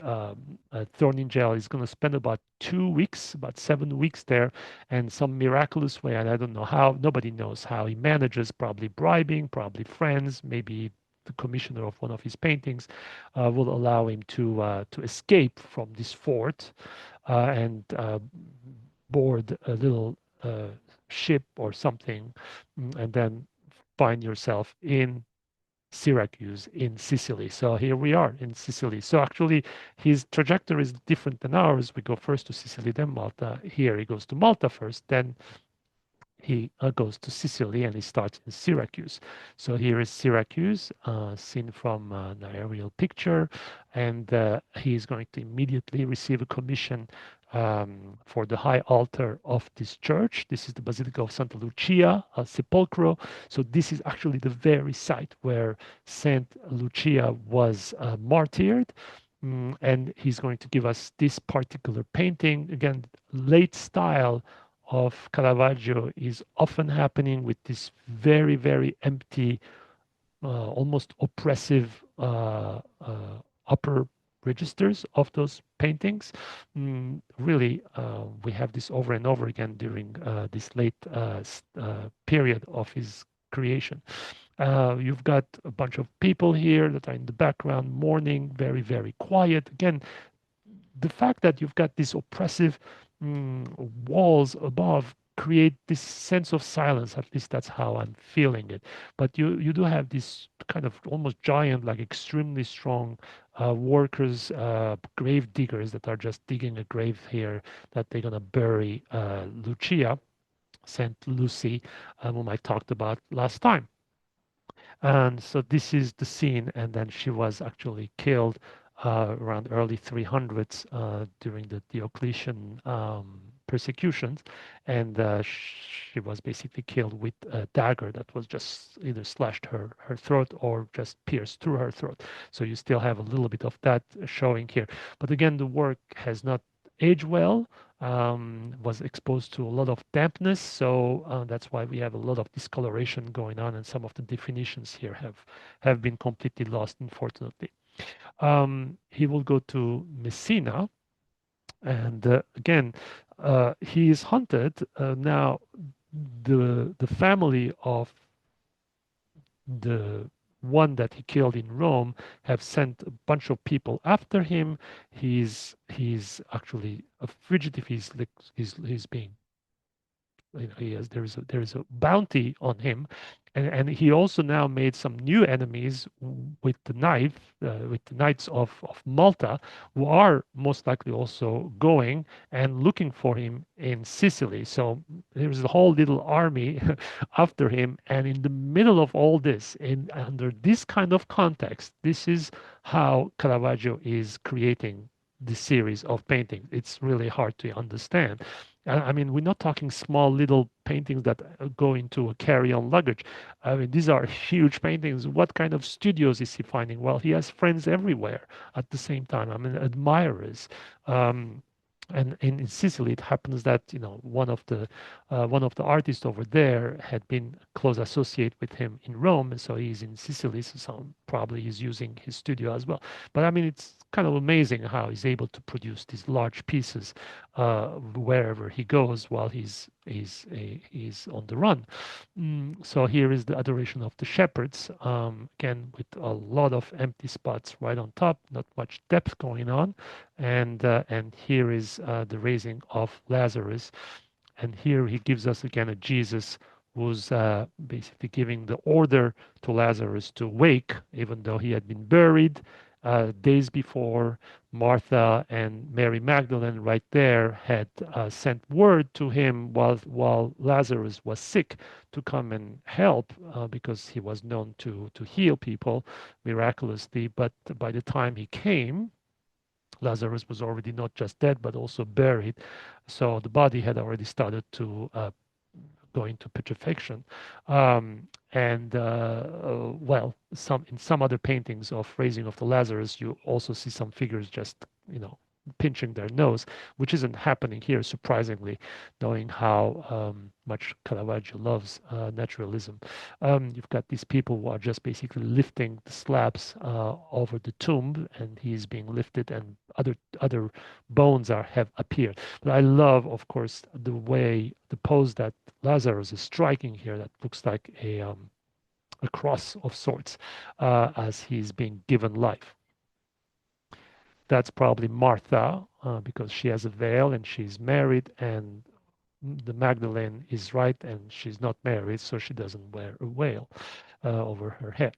thrown in jail. He's going to spend about 2 weeks, about 7 weeks there, and some miraculous way, and I don't know how, nobody knows how he manages, probably bribing, probably friends, maybe the commissioner of one of his paintings will allow him to escape from this fort and board a little ship or something, and then find yourself in Syracuse in Sicily. So here we are in Sicily. So actually, his trajectory is different than ours. We go first to Sicily, then Malta. Here he goes to Malta first, then he goes to Sicily and he starts in Syracuse. So here is Syracuse, seen from an aerial picture, and he is going to immediately receive a commission for the high altar of this church. This is the Basilica of Santa Lucia al Sepolcro. So this is actually the very site where Saint Lucia was martyred. And he's going to give us this particular painting. Again, late style of Caravaggio is often happening with this very, very empty, almost oppressive upper registers of those paintings. Really, we have this over and over again during this late period of his creation. You've got a bunch of people here that are in the background mourning, very, very quiet. Again, the fact that you've got these oppressive walls above create this sense of silence. At least that's how I'm feeling it. But you do have this kind of almost giant, like extremely strong workers, grave diggers that are just digging a grave here that they're gonna bury Lucia, Saint Lucy, whom I talked about last time. And so this is the scene, and then she was actually killed around early 300s during the Diocletian persecutions, and she was basically killed with a dagger that was just either slashed her throat or just pierced through her throat. So you still have a little bit of that showing here. But again, the work has not aged well, was exposed to a lot of dampness. So that's why we have a lot of discoloration going on, and some of the definitions here have been completely lost, unfortunately. He will go to Messina, and again, he is hunted. Now, the family of the one that he killed in Rome have sent a bunch of people after him. He's actually a fugitive. He's being, he has, there is a bounty on him, and he also now made some new enemies with the with the knights of Malta, who are most likely also going and looking for him in Sicily. So there's a whole little army after him, and in the middle of all this, in under this kind of context, this is how Caravaggio is creating this series of paintings. It's really hard to understand. I mean, we're not talking small little paintings that go into a carry-on luggage. I mean, these are huge paintings. What kind of studios is he finding? Well, he has friends everywhere at the same time. I mean, admirers. Um, And in Sicily, it happens that one of the artists over there had been close associate with him in Rome, and so he's in Sicily, so probably he's using his studio as well. But I mean, it's kind of amazing how he's able to produce these large pieces wherever he goes while he's on the run. So here is the Adoration of the Shepherds, again with a lot of empty spots right on top, not much depth going on, and here is the raising of Lazarus, and here he gives us again a Jesus who's basically giving the order to Lazarus to wake, even though he had been buried days before. Martha and Mary Magdalene, right there, had sent word to him while Lazarus was sick to come and help because he was known to heal people miraculously. But by the time he came, Lazarus was already not just dead, but also buried. So the body had already started to go into putrefaction. Well, in some other paintings of raising of the Lazarus, you also see some figures just, pinching their nose, which isn't happening here, surprisingly, knowing how much Caravaggio loves naturalism. You've got these people who are just basically lifting the slabs over the tomb, and he's being lifted, and other bones have appeared. But I love, of course, the pose that Lazarus is striking here. That looks like a cross of sorts as he's being given life. That's probably Martha because she has a veil and she's married, and the Magdalene is right and she's not married, so she doesn't wear a veil over her head.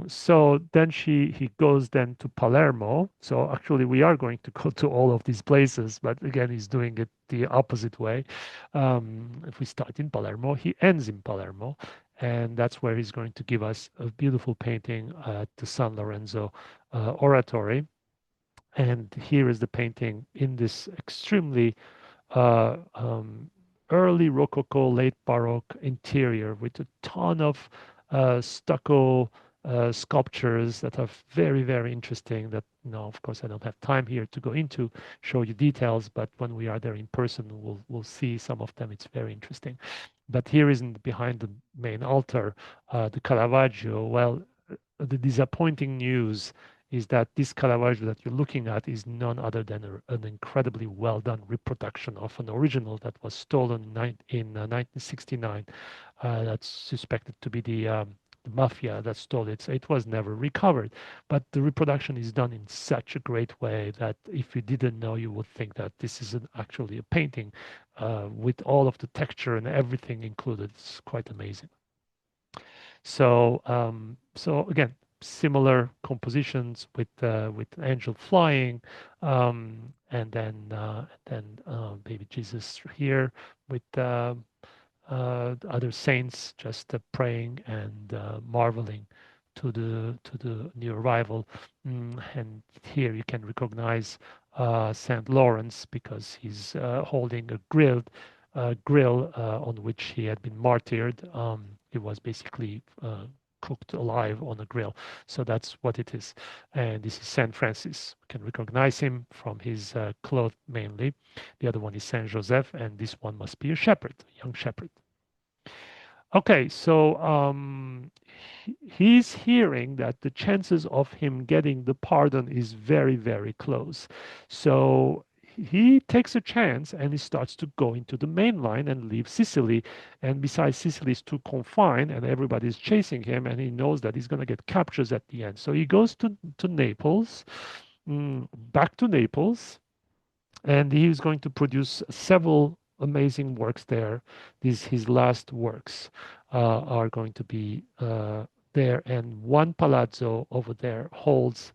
So then he goes then to Palermo. So actually we are going to go to all of these places, but again he's doing it the opposite way. If we start in Palermo, he ends in Palermo, and that's where he's going to give us a beautiful painting at the San Lorenzo Oratory. And here is the painting in this extremely uh, um, early Rococo, late Baroque interior with a ton of stucco sculptures that are very, very interesting. That, of course, I don't have time here to go into, show you details, but when we are there in person, we'll see some of them. It's very interesting. But here isn't behind the main altar, the Caravaggio. Well, the disappointing news is that this Caravaggio that you're looking at is none other than an incredibly well done reproduction of an original that was stolen in 1969. That's suspected to be the mafia that stole it. So it was never recovered. But the reproduction is done in such a great way that if you didn't know, you would think that this is actually a painting with all of the texture and everything included. It's quite amazing. So again, similar compositions with angel flying, and then baby Jesus here with other saints just praying and marveling to the new arrival. And here you can recognize Saint Lawrence because he's holding a grill on which he had been martyred. He was basically cooked alive on a grill. So that's what it is. And this is Saint Francis. You can recognize him from his cloth mainly. The other one is Saint Joseph, and this one must be a shepherd, a young shepherd. Okay, so he's hearing that the chances of him getting the pardon is very, very close. So he takes a chance and he starts to go into the main line and leave Sicily. And besides, Sicily is too confined and everybody's chasing him, and he knows that he's going to get captured at the end. So he goes to Naples, back to Naples, and he is going to produce several amazing works there. These his last works are going to be there, and one palazzo over there holds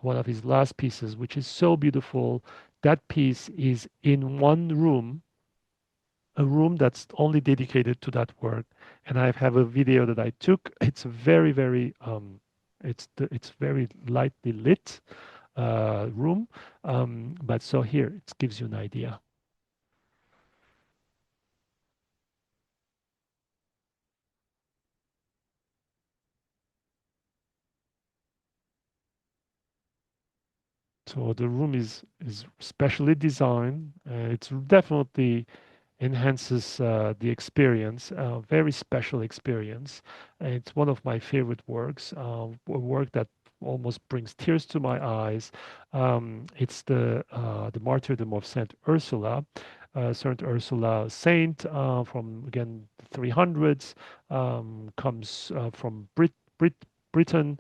one of his last pieces, which is so beautiful. That piece is in one room, a room that's only dedicated to that work, and I have a video that I took. It's very, very it's very lightly lit room. But so here it gives you an idea. So the room is specially designed. It's definitely enhances the experience, very special experience. And it's one of my favorite works, a work that almost brings tears to my eyes. It's the Martyrdom of Saint Ursula. Saint Ursula, saint from again the 300s, comes from Britain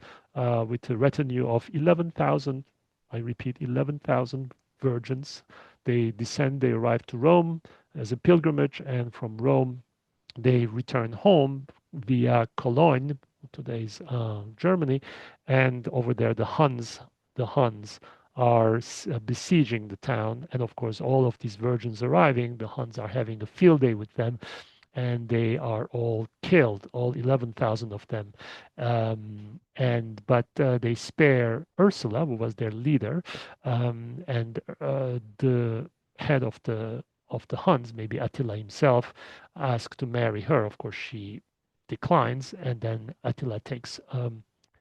with a retinue of 11,000. I repeat, 11,000 virgins. They descend, they arrive to Rome as a pilgrimage, and from Rome they return home via Cologne, today's Germany, and over there the Huns are besieging the town, and of course all of these virgins arriving, the Huns are having a field day with them, and they are all killed, all 11,000 of them. And but they spare Ursula, who was their leader, and the head of the Huns, maybe Attila himself, asked to marry her. Of course, she declines, and then Attila takes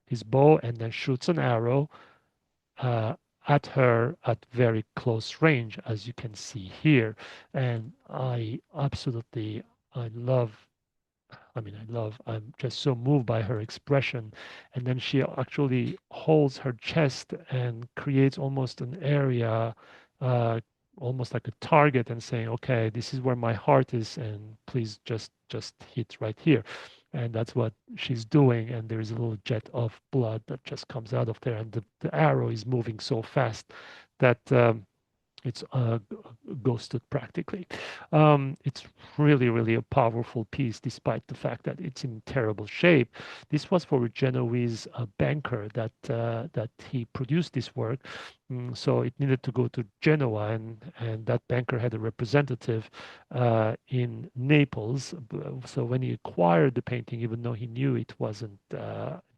his bow and then shoots an arrow uh, at her at very close range, as you can see here. And I love, I'm just so moved by her expression. And then she actually holds her chest and creates almost an area, uh, almost like a target, and saying, okay, this is where my heart is, and please just hit right here. And that's what she's doing. And there is a little jet of blood that just comes out of there. And the arrow is moving so fast that it's ghosted practically. It's really, really a powerful piece, despite the fact that it's in terrible shape. This was for a Genoese banker that he produced this work. So it needed to go to Genoa, and that banker had a representative in Naples. So when he acquired the painting, even though he knew it wasn't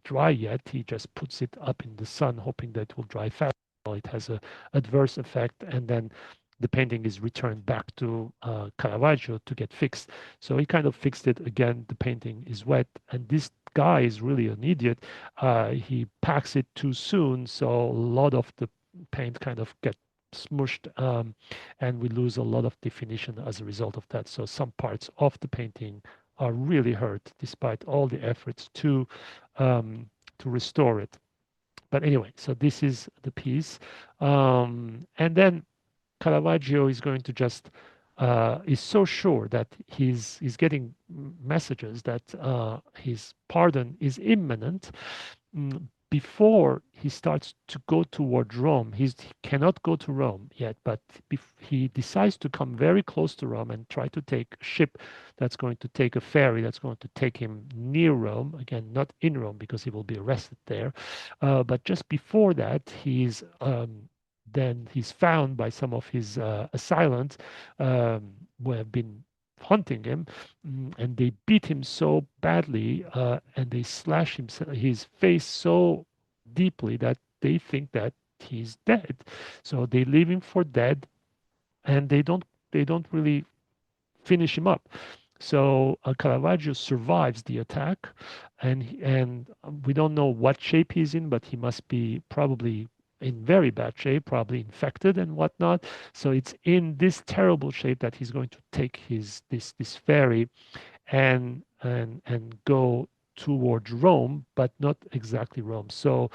dry yet, he just puts it up in the sun, hoping that it will dry fast. It has a adverse effect, and then the painting is returned back to Caravaggio to get fixed. So he kind of fixed it again. The painting is wet, and this guy is really an idiot. He packs it too soon, so a lot of the paint kind of get smushed, and we lose a lot of definition as a result of that. So some parts of the painting are really hurt, despite all the efforts to restore it. But anyway, so this is the piece. And then Caravaggio is going to just is so sure that he's getting messages that his pardon is imminent, before he starts to go toward Rome. He cannot go to Rome yet, but he decides to come very close to Rome and try to take a ship that's going to take a ferry that's going to take him near Rome. Again, not in Rome because he will be arrested there. But just before that, he's found by some of his assailants who have been hunting him, and they beat him so badly, and they slash his face so deeply that they think that he's dead. So they leave him for dead, and they don't really finish him up. So Caravaggio survives the attack, and we don't know what shape he's in, but he must be probably in very bad shape, probably infected and whatnot. So it's in this terrible shape that he's going to take this ferry and go toward Rome, but not exactly Rome. So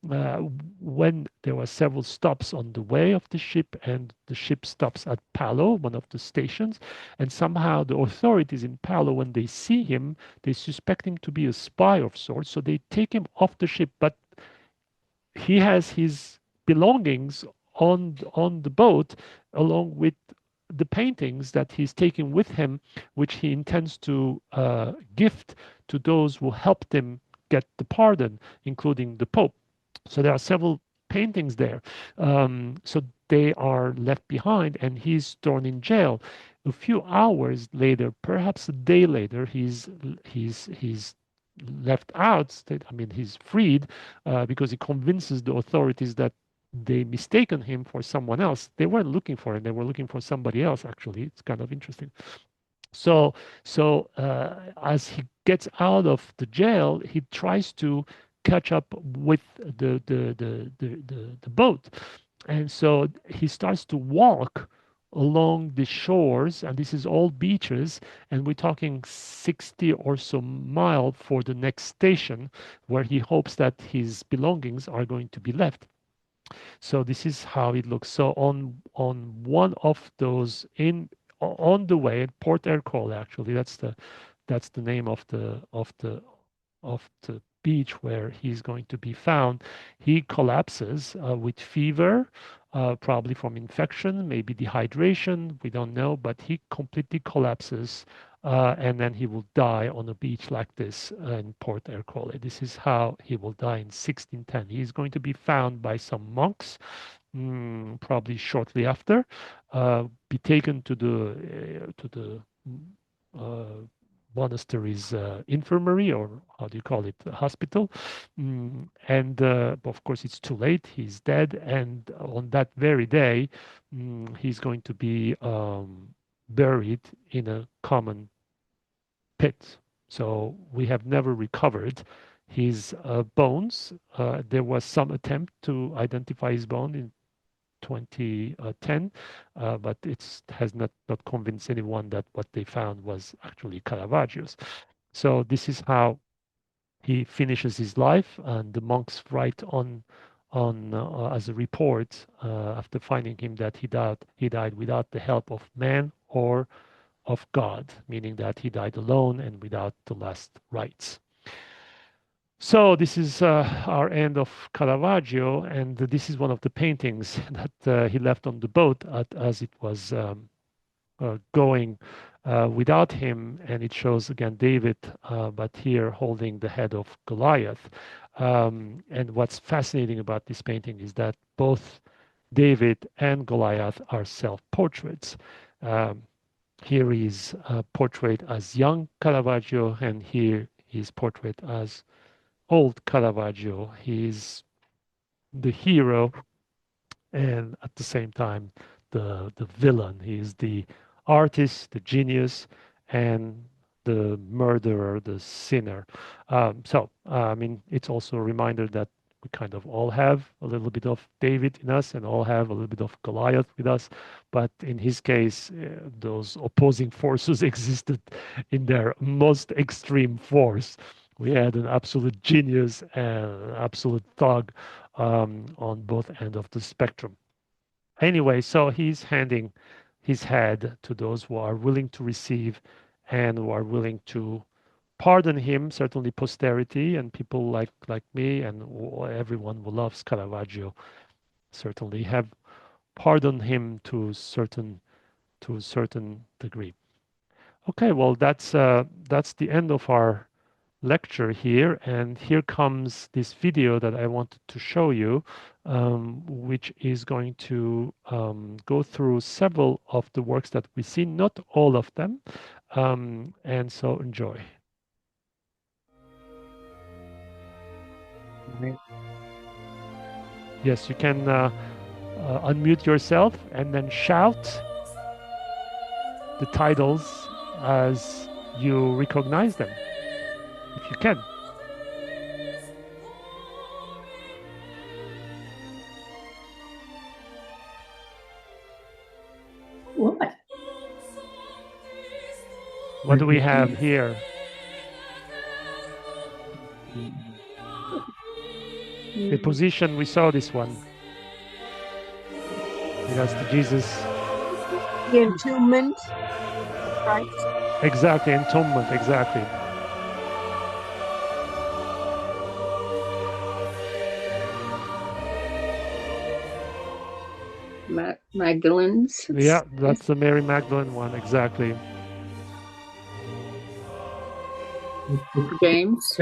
uh, when there were several stops on the way of the ship, and the ship stops at Palo, one of the stations, and somehow the authorities in Palo, when they see him, they suspect him to be a spy of sorts, so they take him off the ship. But he has his belongings on the boat, along with the paintings that he's taking with him, which he intends to gift to those who helped him get the pardon, including the Pope. So there are several paintings there. So they are left behind, and he's thrown in jail. A few hours later, perhaps a day later, he's left out. I mean, he's freed because he convinces the authorities that they mistaken him for someone else. They weren't looking for him; they were looking for somebody else. Actually, it's kind of interesting. So, so as he gets out of the jail, he tries to catch up with the boat, And so he starts to walk along the shores, and this is all beaches, and we're talking 60 or so mile for the next station where he hopes that his belongings are going to be left. So this is how it looks. So on one of those in on the way, Port Ercole actually, that's the name of the beach where he's going to be found. He collapses with fever, probably from infection, maybe dehydration. We don't know, but he completely collapses. And then he will die on a beach like this in Port Ercole. This is how he will die in 1610. He's going to be found by some monks, probably shortly after, be taken to the uh, monastery's infirmary, or how do you call it, hospital. And of course, it's too late. He's dead. And on that very day, he's going to be buried in a common pit. So we have never recovered his bones. There was some attempt to identify his bone in 2010, but it has not convinced anyone that what they found was actually Caravaggio's. So this is how he finishes his life, and the monks write on as a report after finding him that he died without the help of man or of God, meaning that he died alone and without the last rites. So this is our end of Caravaggio, and this is one of the paintings that he left on the boat as it was going without him, and it shows again David, but here holding the head of Goliath. And what's fascinating about this painting is that both David and Goliath are self-portraits. Um, Here is portrayed as young Caravaggio, and here he's portrayed as old Caravaggio. He's the hero and at the same time the villain. He's the artist, the genius, and the murderer, the sinner. I mean, it's also a reminder that we kind of all have a little bit of David in us and all have a little bit of Goliath with us. But in his case, those opposing forces existed in their most extreme force. We had an absolute genius and an absolute thug on both ends of the spectrum. Anyway, so he's handing his head to those who are willing to receive and who are willing to pardon him, certainly posterity and people like me and everyone who loves Caravaggio certainly have pardoned him to a certain degree. Okay, well that's the end of our lecture here, and here comes this video that I wanted to show you, which is going to go through several of the works that we see, not all of them, and so enjoy. Yes, you can unmute yourself and then shout the titles as you recognize them, if you can. What? What do we have here? The position, we saw this one. It has the Jesus. The entombment, right? Exactly, entombment, exactly. Magdalene's. Yeah, that's the Mary Magdalene one, exactly. James.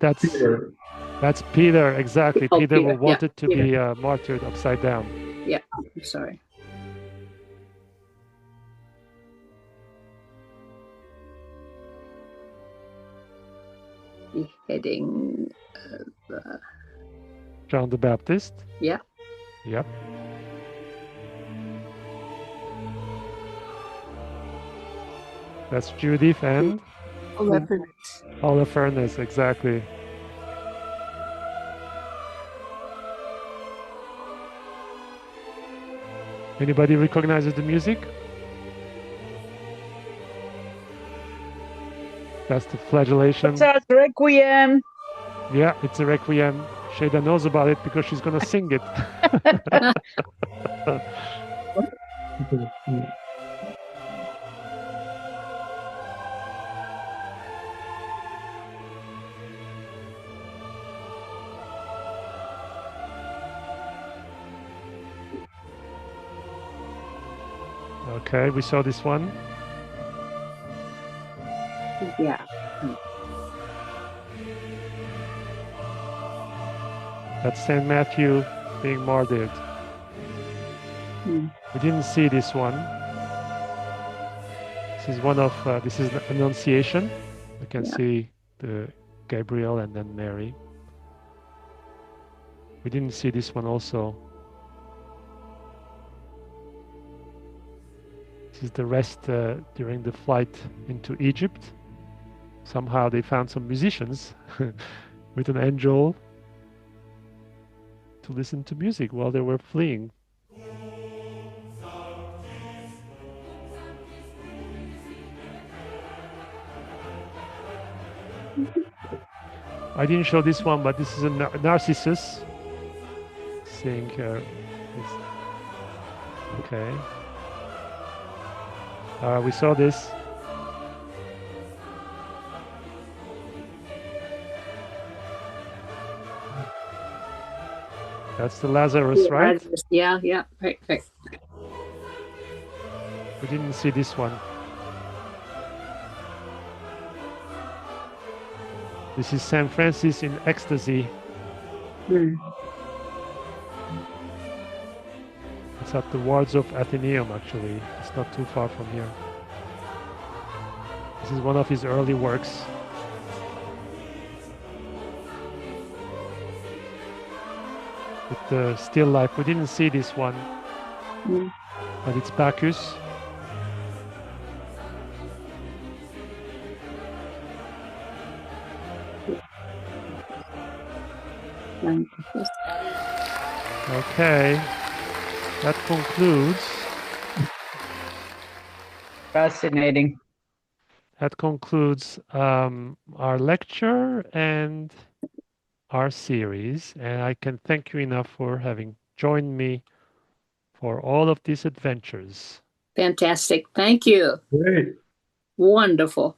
That's Peter. That's Peter, exactly. Oh, Peter Peter, wanted to Peter. be martyred upside down. Yeah, I'm sorry. Beheading John the Baptist. Yeah. Yep. That's Judith and Holofernes. Holofernes, exactly. Anybody recognizes the music? That's the flagellation. Mozart's Requiem. Yeah, it's a requiem. Shada knows about it because she's gonna sing it. Okay, we saw this one. Yeah. That's Saint Matthew being martyred. Mm. We didn't see this one. This is one of this is the Annunciation. You can see the Gabriel and then Mary. We didn't see this one also. This is the rest during the flight into Egypt. Somehow they found some musicians with an angel to listen to music while they were fleeing. I didn't show this one, but this is a Narcissus saying okay. We saw this. That's the Lazarus, right? Lazarus. Yeah, yeah, right. We didn't see this one. This is St. Francis in ecstasy. Mm. It's at the wards of Athenaeum, actually. It's not too far from here. This is one of his early works. With the still life. We didn't see this one, but it's Bacchus. Okay, that concludes. Fascinating. That concludes our lecture and our series, and I can thank you enough for having joined me for all of these adventures. Fantastic. Thank you. Great. Wonderful.